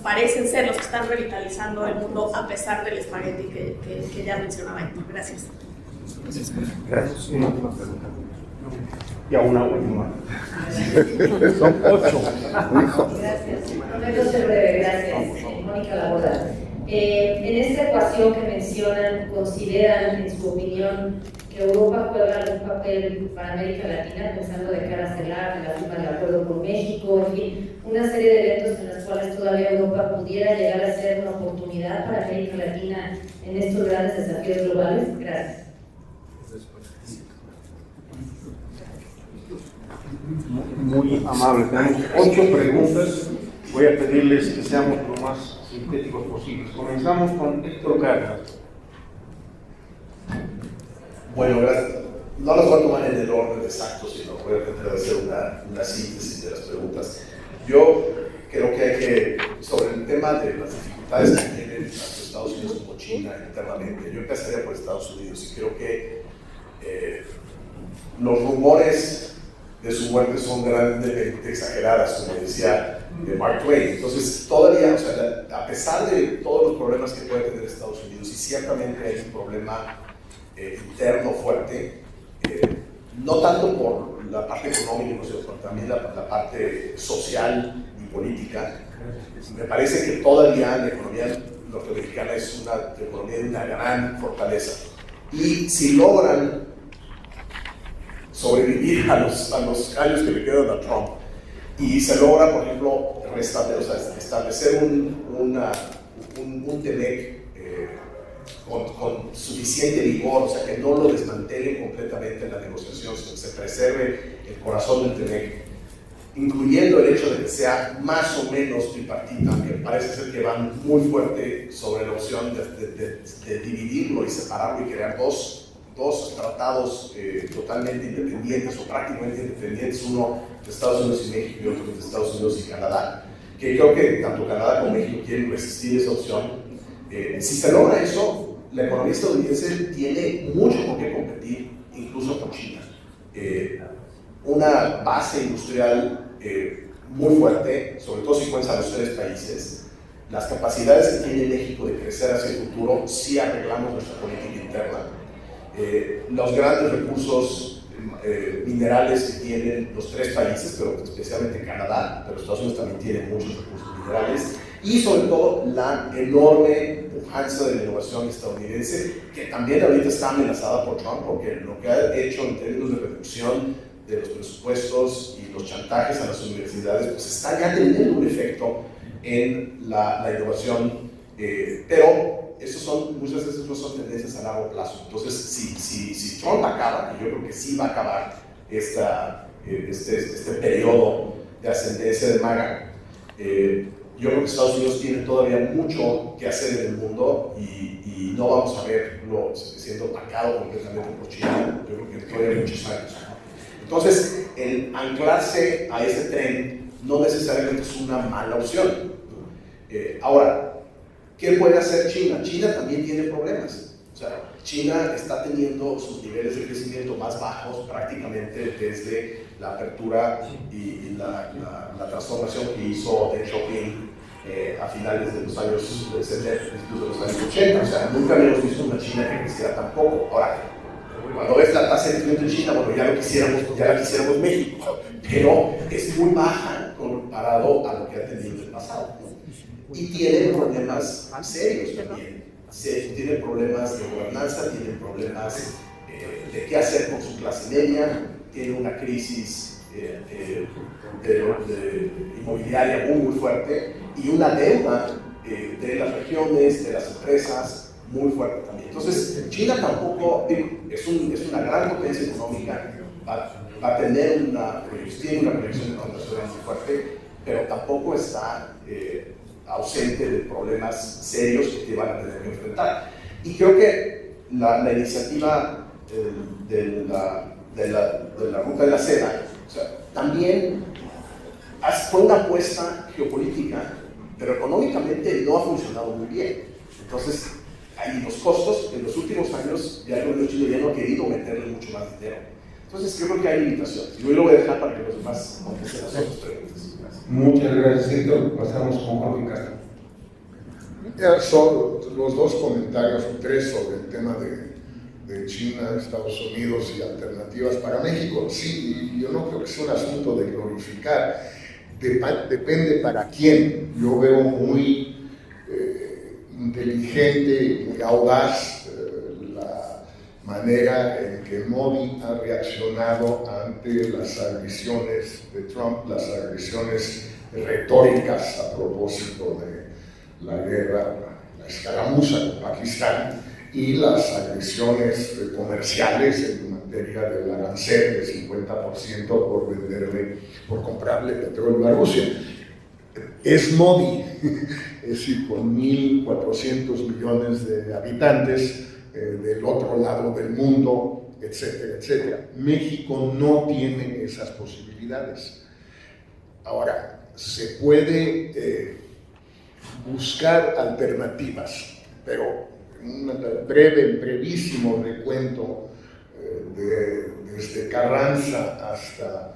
parecen ser los que están revitalizando el mundo a pesar del espagueti que ya mencionaba Héctor. Gracias. Gracias. Ya una última. Son 8. Gracias. Prometo ser breve, gracias. Mónica Laboda. En esta ecuación que mencionan, ¿consideran, en su opinión, que Europa juega algún papel para América Latina, pensando de cara a CELAC, la firma del acuerdo con México, en fin, una serie de eventos en los cuales todavía Europa pudiera llegar a ser una oportunidad para América Latina en estos grandes desafíos globales? Gracias. Muy amable. Tenemos 8 preguntas. Voy a pedirles que seamos lo más sintéticos posibles. Comenzamos con Héctor Cárdenas. Bueno, gracias. No las voy a tomar en el orden exacto, sino voy a tratar de hacer una síntesis de las preguntas. Yo creo que hay que, sobre el tema de las dificultades que tienen tanto Estados Unidos como China internamente, yo empezaría por Estados Unidos y creo que los rumores de su muerte son grandemente exageradas, como decía Mark Twain. Entonces, todavía, o sea, a pesar de todos los problemas que puede tener Estados Unidos, y ciertamente hay un problema interno fuerte, no tanto por la parte económica, sino también la parte social y política. Me parece que todavía la economía norteamericana es una economía de una gran fortaleza. Y si logran sobrevivir a los años que le quedan a Trump, y se logra, por ejemplo, establecer un TEMEC con suficiente vigor, o sea, que no lo desmantelen completamente en la negociación, sino que se preserve el corazón del TEMEC, incluyendo el hecho de que sea más o menos tripartita, que parece ser que van muy fuerte sobre la opción de dividirlo y separarlo y crear dos tratados totalmente independientes o prácticamente independientes, uno de Estados Unidos y México y otro de Estados Unidos y Canadá, que creo que tanto Canadá como México quieren resistir esa opción. Si se logra eso, la economía estadounidense tiene mucho con qué competir, incluso con China. Una base industrial muy fuerte, sobre todo si cuentas a los 3 países. Las capacidades que tiene México de crecer hacia el futuro, si arreglamos nuestra política interna. Los grandes recursos minerales que tienen los 3 países, pero especialmente Canadá, pero Estados Unidos también tiene muchos recursos minerales, y sobre todo la enorme pujanza de la innovación estadounidense, que también ahorita está amenazada por Trump, porque lo que ha hecho en términos de reducción de los presupuestos y los chantajes a las universidades, pues está ya teniendo un efecto en la innovación, pero muchas veces no son tendencias a largo plazo. Entonces, si Trump acaba, y yo creo que sí va a acabar este periodo de ascendencia de MAGA, yo creo que Estados Unidos tiene todavía mucho que hacer en el mundo y no vamos a verlo siendo atacado completamente por China. Yo creo que todavía hay muchos años. Entonces, el anclarse a ese tren no necesariamente es una mala opción. Ahora, ¿qué puede hacer China? China también tiene problemas. O sea, China está teniendo sus niveles de crecimiento más bajos prácticamente desde la apertura y la transformación que hizo Deng Xiaoping a finales de los años 70, incluso de los años 80. O sea, nunca habíamos visto una China que creciera tan poco. Ahora, cuando ves la tasa de crecimiento en China, bueno, ya la quisiéramos México, pero es muy baja comparado a lo que ha tenido en el pasado, ¿no? Y tienen problemas serios también. Tienen problemas de gobernanza, tienen problemas de qué hacer con su clase media, tienen una crisis inmobiliaria muy fuerte y una deuda de las regiones, de las empresas, muy fuerte también. Entonces, China tampoco es una gran potencia económica, va a tener tiene una proyección internacional muy fuerte, pero tampoco está ausente de problemas serios que van a tener que enfrentar. Y creo que la iniciativa de la Ruta de la Seda, o sea, también fue una apuesta geopolítica, pero económicamente no ha funcionado muy bien. Entonces, hay los costos, en los últimos años ya el gobierno chino ya no ha querido meterle mucho más dinero. Entonces, yo creo que hay limitaciones. Yo lo voy a dejar para que los demás contesten las otras preguntas. Muchas gracias, Héctor. Pasamos con Jorge Castro. Son los 2 comentarios o 3 sobre el tema de China, Estados Unidos y alternativas para México. Sí, yo no creo que sea un asunto de glorificar. Depende para quién. Yo veo muy inteligente y muy audaz la manera en que Modi ha reaccionado ante las agresiones de Trump, las agresiones retóricas a propósito de la guerra, la escaramuza con Pakistán y las agresiones comerciales en materia del arancel de 50% por comprarle petróleo a Rusia. Es Modi, es decir, con 1.400 millones de habitantes del otro lado del mundo, etcétera, etcétera. México no tiene esas posibilidades. Ahora, se puede buscar alternativas, pero un brevísimo recuento desde Carranza hasta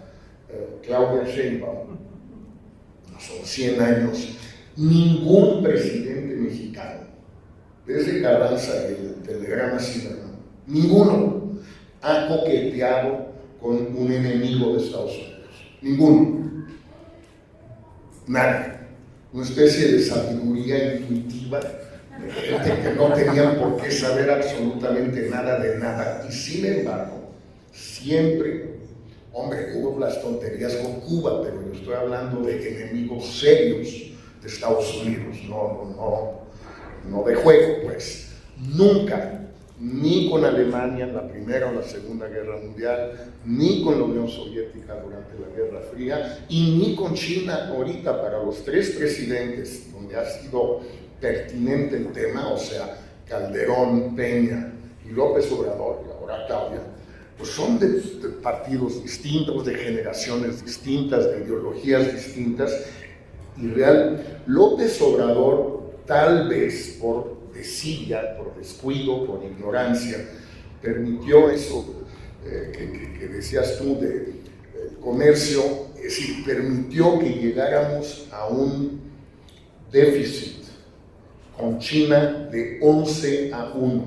Claudia Sheinbaum, son 100 años, ningún presidente mexicano, desde Carranza y el telegrama Zimmerman, ninguno ha coqueteado con un enemigo de Estados Unidos, ninguno, nada, una especie de sabiduría intuitiva de gente que no tenían por qué saber absolutamente nada de nada, y sin embargo, siempre, hombre, hubo las tonterías con Cuba, pero yo estoy hablando de enemigos serios de Estados Unidos, no de juego, pues. Nunca, ni con Alemania en la Primera o la Segunda Guerra Mundial, ni con la Unión Soviética durante la Guerra Fría, y ni con China ahorita, para los 3 presidentes donde ha sido pertinente el tema, o sea, Calderón, Peña y López Obrador, y ahora Claudia, pues son de partidos distintos, de generaciones distintas, de ideologías distintas, y López Obrador, tal vez por desidia, por descuido, por ignorancia, permitió eso que decías tú de comercio, es decir, permitió que llegáramos a un déficit con China de 11-1.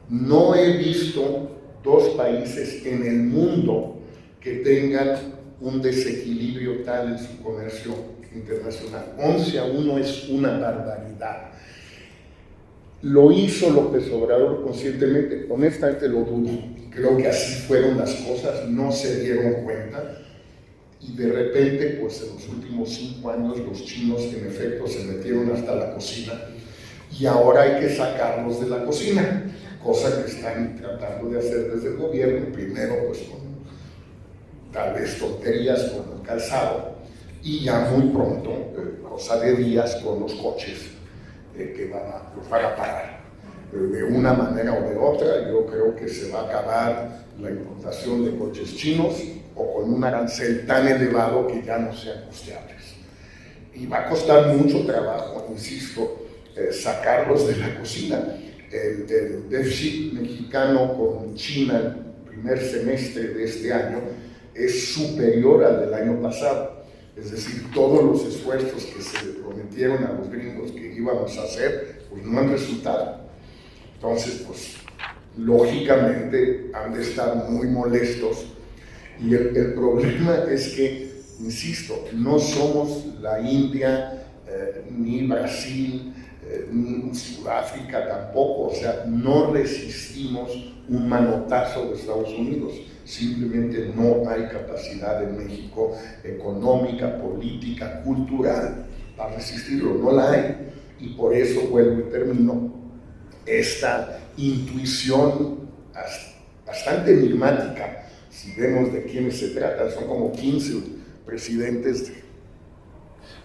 No he visto dos países en el mundo que tengan un desequilibrio tal en su comercio internacional. 11-1 es una barbaridad. ¿Lo hizo López Obrador conscientemente? Honestamente lo dudo. Creo que así fueron las cosas, no se dieron cuenta. Y de repente, pues en los últimos 5 años, los chinos en efecto se metieron hasta la cocina. Y ahora hay que sacarlos de la cocina, cosa que están tratando de hacer desde el gobierno. Primero, pues con tal vez tonterías con el calzado. Y ya muy pronto, cosa de días, con los coches que van a parar. De una manera o de otra, yo creo que se va a acabar la importación de coches chinos o con un arancel tan elevado que ya no sean costeables. Y va a costar mucho trabajo, insisto, sacarlos de la cocina. El déficit mexicano con China el primer semestre de este año es superior al del año pasado. Es decir, todos los esfuerzos que se le prometieron a los gringos que íbamos a hacer, pues no han resultado. Entonces, pues, lógicamente han de estar muy molestos. Y el problema es que, insisto, no somos la India, ni Brasil, ni Sudáfrica tampoco. O sea, no resistimos un manotazo de Estados Unidos. Simplemente no hay capacidad en México económica, política, cultural para resistirlo, no la hay. Y por eso vuelvo y termino, esta intuición bastante enigmática, si vemos de quiénes se trata, son como 15 presidentes de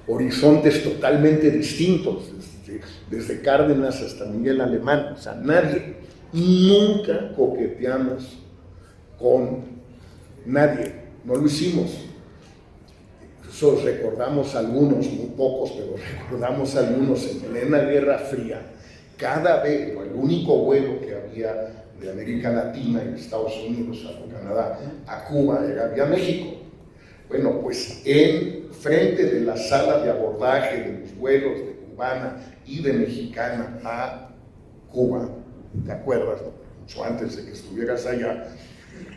horizontes totalmente distintos, desde Cárdenas hasta Miguel Alemán. O sea, nadie, nunca coqueteamos con nadie, no lo hicimos. Incluso recordamos algunos, muy pocos, pero recordamos algunos en plena Guerra Fría. Cada vez, el único vuelo que había de América Latina y Estados Unidos a Canadá a Cuba era vía México. Bueno, pues en frente de la sala de abordaje de los vuelos de Cubana y de Mexicana a Cuba, ¿te acuerdas? Mucho antes de que estuvieras allá,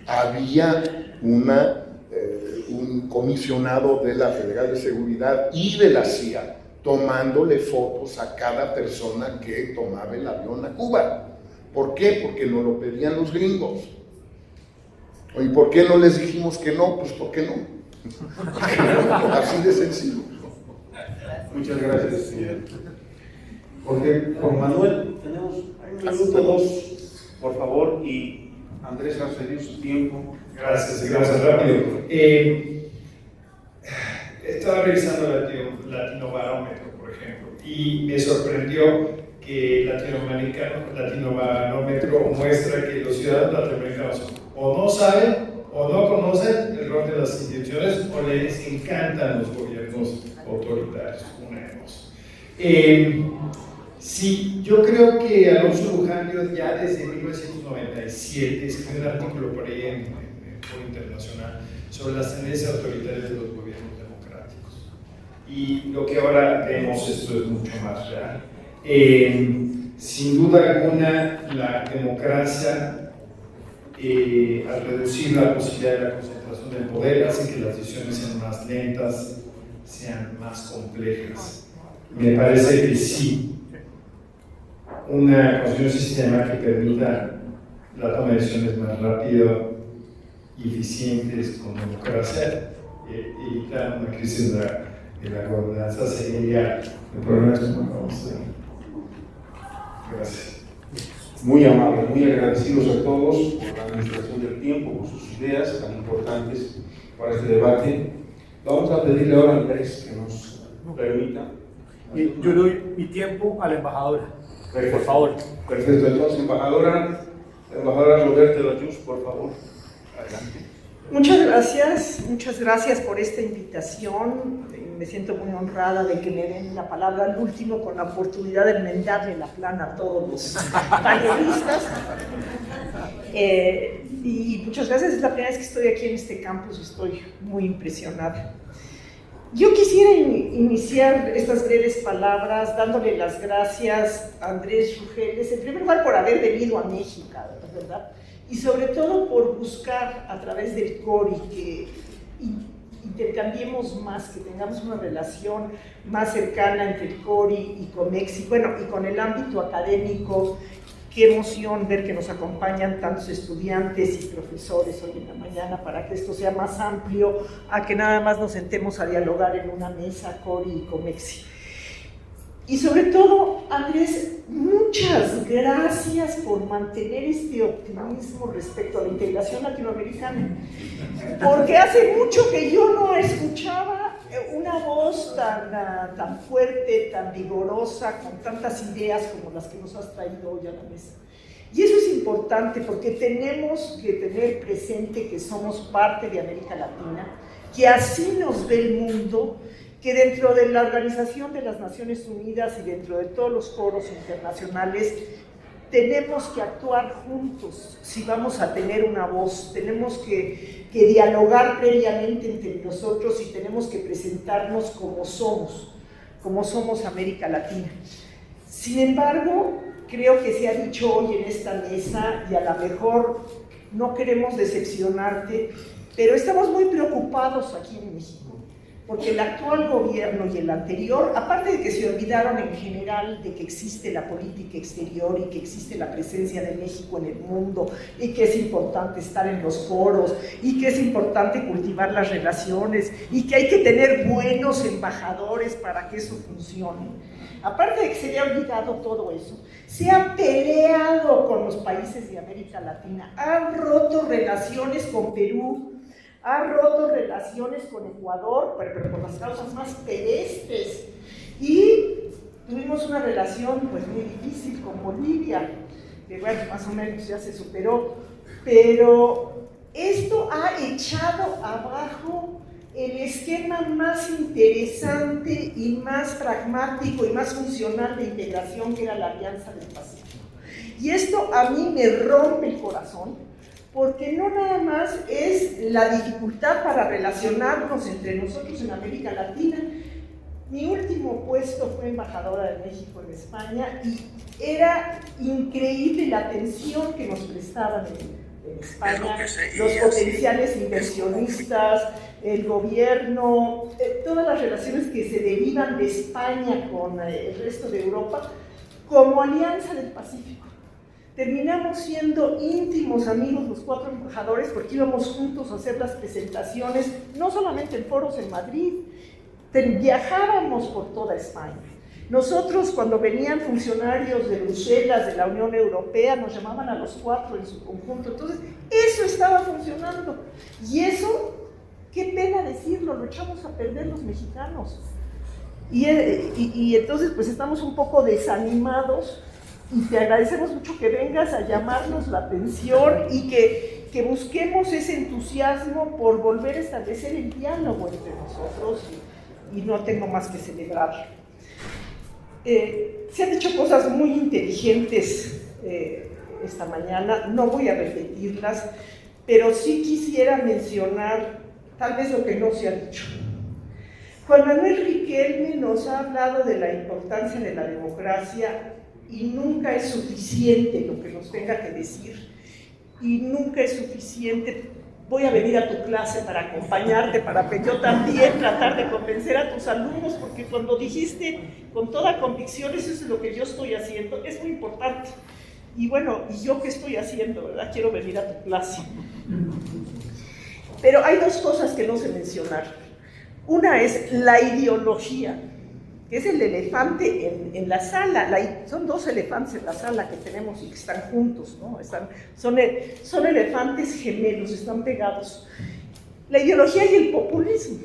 había un comisionado de la Federal de Seguridad y de la CIA tomándole fotos a cada persona que tomaba el avión a Cuba. ¿Por qué? Porque nos lo pedían los gringos. ¿Y por qué no les dijimos que no? Pues ¿por qué no? Así de sencillo. Muchas gracias, señor. Jorge, Juan Manuel, tenemos un minuto, dos, por favor, y Andrés ha cedido su tiempo. Gracias, gracias, rápido. Estaba revisando el Latino Barómetro, por ejemplo, y me sorprendió que el Latino Barómetro muestra que los ciudadanos latinoamericanos o no saben o no conocen el rol de las instituciones o les encantan los gobiernos autoritarios, una de dos. Sí, yo creo que Alonso Luján ya desde 1997 escribió un artículo por ahí en Foro Internacional sobre las tendencias autoritarias de los gobiernos democráticos. Y lo que ahora vemos, esto es mucho más real. Sin duda alguna, la democracia, al reducir la posibilidad de la concentración del poder, hace que las decisiones sean más lentas, sean más complejas. Me parece que sí. Una constitución sistema que permita la toma de decisiones más rápido y eficientes con democracia, evitar una crisis de la gobernanza sería el problema que vamos a ver. Gracias. Muy amables, muy agradecidos a todos por la administración del tiempo, por sus ideas tan importantes para este debate. Vamos a pedirle ahora a Andrés que nos permita. Yo doy mi tiempo a la embajadora. Perfecto. Por favor. Perfecto. Entonces, embajadora Roberta Lajús, por favor. Adelante. Muchas gracias por esta invitación. me siento muy honrada de que me den la palabra al último con la oportunidad de enmendarle la plana a todos los panelistas. Y muchas gracias, es la primera vez que estoy aquí en este campus y estoy muy impresionada. Yo quisiera iniciar estas breves palabras dándole las gracias a Andrés Rugeles, en primer lugar por haber venido a México, ¿verdad? Y sobre todo por buscar a través del CORI que intercambiemos más, que tengamos una relación más cercana entre el CORI y COMEX, y bueno, y con el ámbito académico. Qué emoción ver que nos acompañan tantos estudiantes y profesores hoy en la mañana para que esto sea más amplio, a que nada más nos sentemos a dialogar en una mesa, CORI y COMEXI. Y sobre todo, Andrés, muchas gracias por mantener este optimismo respecto a la integración latinoamericana, porque hace mucho que yo no escuchaba una voz tan fuerte, tan vigorosa, con tantas ideas como las que nos has traído hoy a la mesa. Y eso es importante porque tenemos que tener presente que somos parte de América Latina, que así nos ve el mundo, que dentro de la Organización de las Naciones Unidas y dentro de todos los foros internacionales tenemos que actuar juntos si vamos a tener una voz, tenemos que dialogar previamente entre nosotros y tenemos que presentarnos como somos América Latina. Sin embargo, creo que se ha dicho hoy en esta mesa, y a lo mejor no queremos decepcionarte, pero estamos muy preocupados aquí en México, porque el actual gobierno y el anterior, aparte de que se olvidaron en general de que existe la política exterior y que existe la presencia de México en el mundo y que es importante estar en los foros y que es importante cultivar las relaciones y que hay que tener buenos embajadores para que eso funcione. Aparte de que se le ha olvidado todo eso, se ha peleado con los países de América Latina, han roto relaciones con Perú, ha roto relaciones con Ecuador, pero por las causas más pedestres, y tuvimos una relación pues muy difícil con Bolivia, que bueno, más o menos ya se superó, pero esto ha echado abajo el esquema más interesante y más pragmático y más funcional de integración que era la Alianza del Pacífico. Y esto a mí me rompe el corazón, porque no nada más es la dificultad para relacionarnos entre nosotros en América Latina. Mi último puesto fue embajadora de México en España y era increíble la atención que nos prestaban en España, los potenciales inversionistas, el gobierno, todas las relaciones que se derivan de España con el resto de Europa, como Alianza del Pacífico. Terminamos siendo íntimos amigos los 4 embajadores porque íbamos juntos a hacer las presentaciones, no solamente en foros en Madrid, viajábamos por toda España. Nosotros, cuando venían funcionarios de Bruselas, de la Unión Europea, nos llamaban a los 4 en su conjunto. Entonces, eso estaba funcionando. Y eso, qué pena decirlo, lo echamos a perder los mexicanos. Y entonces, pues estamos un poco desanimados. Y te agradecemos mucho que vengas a llamarnos la atención y que busquemos ese entusiasmo por volver a establecer el diálogo entre nosotros y no tengo más que celebrar. Se han dicho cosas muy inteligentes esta mañana, no voy a repetirlas, pero sí quisiera mencionar tal vez lo que no se ha dicho. Juan Manuel Riquelme nos ha hablado de la importancia de la democracia y nunca es suficiente lo que nos tenga que decir, y nunca es suficiente. Voy a venir a tu clase para acompañarte, para que yo también tratar de convencer a tus alumnos, porque cuando dijiste con toda convicción, eso es lo que yo estoy haciendo, es muy importante. Y bueno, ¿y yo qué estoy haciendo, verdad? Quiero venir a tu clase. Pero hay 2 cosas que no se mencionaron. Una es la ideología, que es el elefante en la sala. Son 2 elefantes en la sala que tenemos y que están juntos, ¿no? Son elefantes gemelos, están pegados. La ideología y el populismo.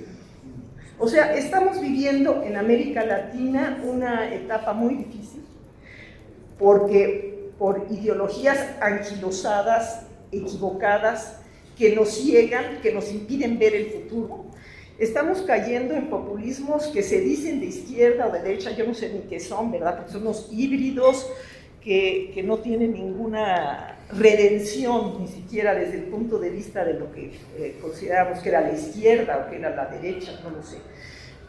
O sea, estamos viviendo en América Latina una etapa muy difícil, porque por ideologías anquilosadas, equivocadas, que nos ciegan, que nos impiden ver el futuro, Estamos cayendo en populismos que se dicen de izquierda o de derecha, yo no sé ni qué son, ¿verdad? Porque son unos híbridos que no tienen ninguna redención, ni siquiera desde el punto de vista de lo que consideramos que era la izquierda o que era la derecha, no lo sé.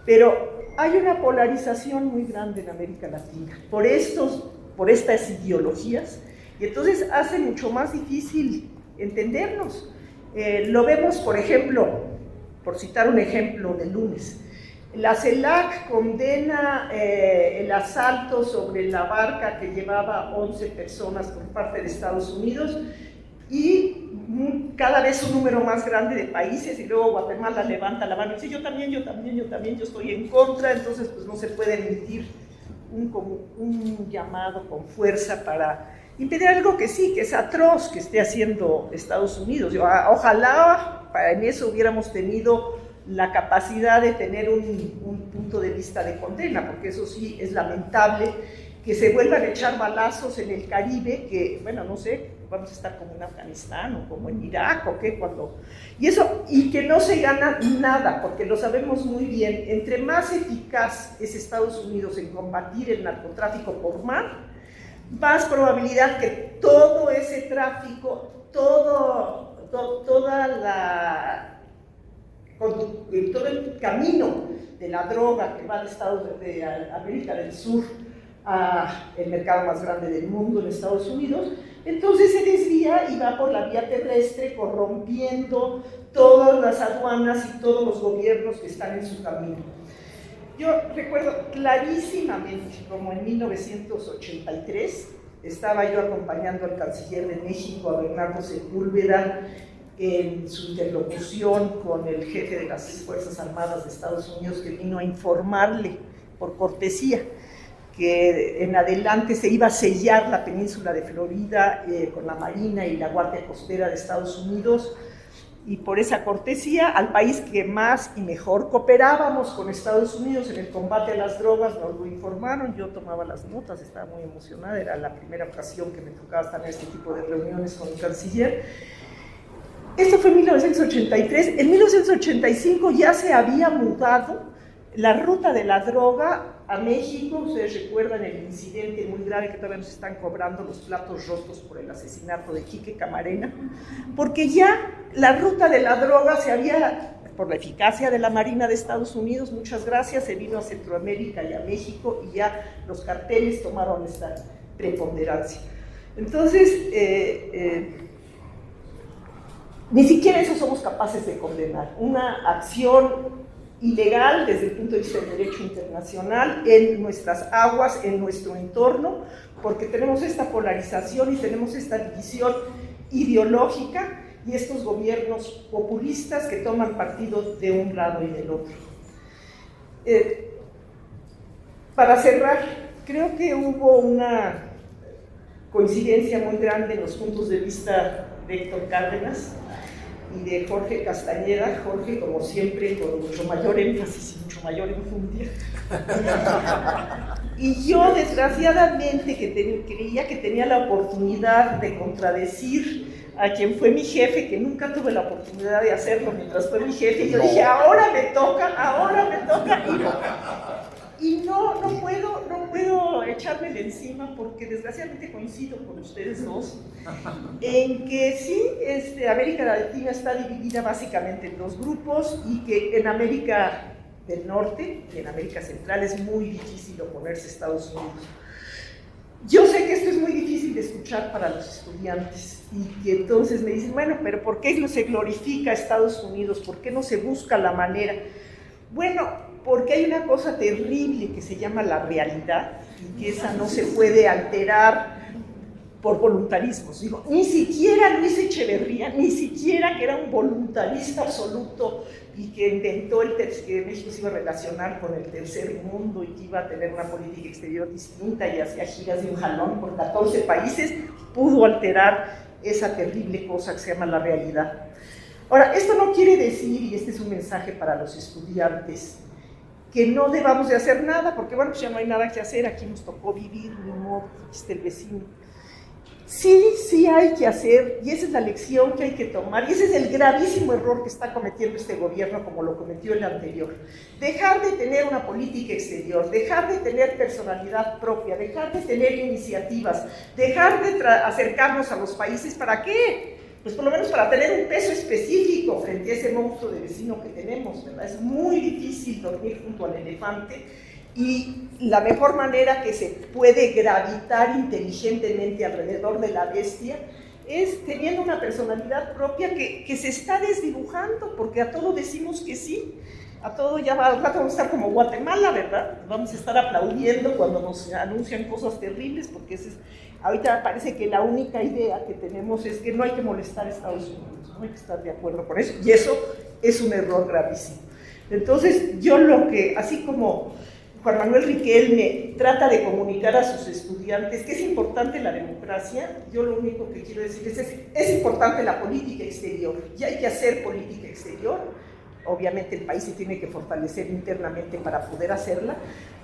Pero hay una polarización muy grande en América Latina por estas ideologías, y entonces hace mucho más difícil entendernos. Lo vemos, por ejemplo, por citar un ejemplo de lunes, la CELAC condena el asalto sobre la barca que llevaba 11 personas por parte de Estados Unidos, y cada vez un número más grande de países, y luego Guatemala levanta la mano y dice yo también, yo estoy en contra. Entonces pues no se puede emitir un llamado con fuerza para impedir algo que sí, que es atroz que esté haciendo Estados Unidos. Ojalá en eso hubiéramos tenido la capacidad de tener un punto de vista de condena, porque eso sí es lamentable que se vuelvan a echar balazos en el Caribe, que, bueno, no sé, vamos a estar como en Afganistán o como en Irak o qué, y que no se gana nada, porque lo sabemos muy bien. Entre más eficaz es Estados Unidos en combatir el narcotráfico por mar, más probabilidad que todo ese tráfico, todo el camino de la droga que va de América del Sur al mercado más grande del mundo, en Estados Unidos, entonces se desvía y va por la vía terrestre, corrompiendo todas las aduanas y todos los gobiernos que están en su camino. Yo recuerdo clarísimamente como en 1983 estaba yo acompañando al canciller de México, a Bernardo Sepúlveda, en su interlocución con el jefe de las Fuerzas Armadas de Estados Unidos, que vino a informarle por cortesía que en adelante se iba a sellar la península de Florida con la Marina y la Guardia Costera de Estados Unidos, y por esa cortesía al país que más y mejor cooperábamos con Estados Unidos en el combate a las drogas nos lo informaron. Yo tomaba las notas, estaba muy emocionada, era la primera ocasión que me tocaba estar en este tipo de reuniones con el canciller. Esto fue en 1983, en 1985 ya se había mudado la ruta de la droga a México. Ustedes recuerdan el incidente muy grave que todavía nos están cobrando los platos rotos por el asesinato de Quique Camarena, porque ya la ruta de la droga se había, por la eficacia de la Marina de Estados Unidos, muchas gracias, se vino a Centroamérica y a México, y ya los carteles tomaron esta preponderancia. Entonces, ni siquiera eso somos capaces de condenar, una acción ilegal desde el punto de vista del derecho internacional en nuestras aguas, en nuestro entorno, porque tenemos esta polarización y tenemos esta división ideológica y estos gobiernos populistas que toman partido de un lado y del otro. Para cerrar, creo que hubo una coincidencia muy grande en los puntos de vista de Héctor Cárdenas y de Jorge Castañeda. Jorge, como siempre, con mucho mayor énfasis y mucho mayor enjundia. Y yo, desgraciadamente, que creía que tenía la oportunidad de contradecir a quien fue mi jefe, que nunca tuve la oportunidad de hacerlo mientras fue mi jefe, y yo dije, ahora me toca, y no puedo echarme de encima, porque desgraciadamente coincido con ustedes dos en que sí, América Latina está dividida básicamente en dos grupos, y que en América del Norte y en América Central es muy difícil oponerse a Estados Unidos. Yo sé que esto es muy difícil de escuchar para los estudiantes, y que entonces me dicen, bueno, pero ¿por qué no se glorifica a Estados Unidos? ¿Por qué no se busca la manera? Bueno, porque hay una cosa terrible que se llama la realidad, y que esa no se puede alterar por voluntarismos. Digo, ni siquiera Luis Echeverría, ni siquiera, que era un voluntarista absoluto y que inventó que México se iba a relacionar con el tercer mundo y que iba a tener una política exterior distinta y hacía giras de un jalón por 14 países, pudo alterar esa terrible cosa que se llama la realidad. Ahora, esto no quiere decir, y este es un mensaje para los estudiantes, que no debamos de hacer nada, porque bueno, pues ya no hay nada que hacer, aquí nos tocó vivir, ni modo, aquí está el vecino. sí hay que hacer, y esa es la lección que hay que tomar, y ese es el gravísimo error que está cometiendo este gobierno como lo cometió el anterior. Dejar de tener una política exterior, dejar de tener personalidad propia, dejar de tener iniciativas, dejar de acercarnos a los países, ¿para qué? Pues por lo menos para tener un peso específico frente a ese monstruo de vecino que tenemos, ¿verdad? Es muy difícil dormir junto al elefante, y la mejor manera que se puede gravitar inteligentemente alrededor de la bestia es teniendo una personalidad propia que se está desdibujando, porque a todo decimos que sí, a todo ya al rato vamos a estar como Guatemala, ¿verdad? Vamos a estar aplaudiendo cuando nos anuncian cosas terribles, porque ahorita parece que la única idea que tenemos es que no hay que molestar a Estados Unidos, no hay que estar de acuerdo con eso, y eso es un error gravísimo. Entonces, yo así como Juan Manuel Riquelme trata de comunicar a sus estudiantes que es importante la democracia, yo lo único que quiero decir es importante la política exterior, y hay que hacer política exterior. Obviamente el país se tiene que fortalecer internamente para poder hacerla,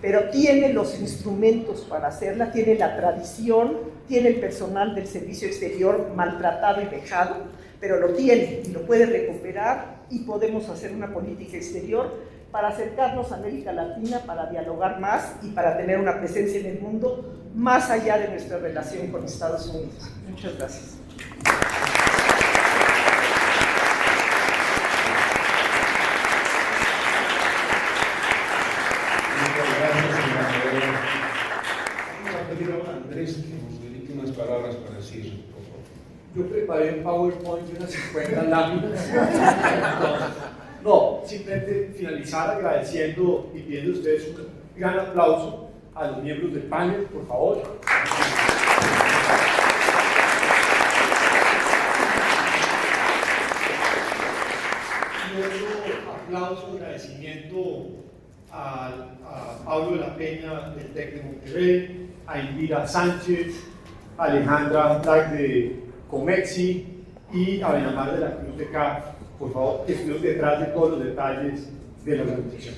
pero tiene los instrumentos para hacerla, tiene la tradición, tiene el personal del servicio exterior maltratado y dejado, pero lo tiene y lo puede recuperar, y podemos hacer una política exterior para acercarnos a América Latina, para dialogar más y para tener una presencia en el mundo más allá de nuestra relación con Estados Unidos. Muchas gracias. Andrés, que nos dedique unas palabras para decir, por favor. Yo preparé un PowerPoint de unas 50 láminas. No, simplemente finalizar agradeciendo y pidiendo a ustedes un gran aplauso a los miembros del panel, por favor. Y otro aplauso, agradecimiento a Pablo de la Peña del TEC de Monterrey, a Indira Sánchez, a Alejandra Black de Comexi y a Benamar de la Cruz de CAF, por favor, que estuvieron detrás de todos los detalles de la organización.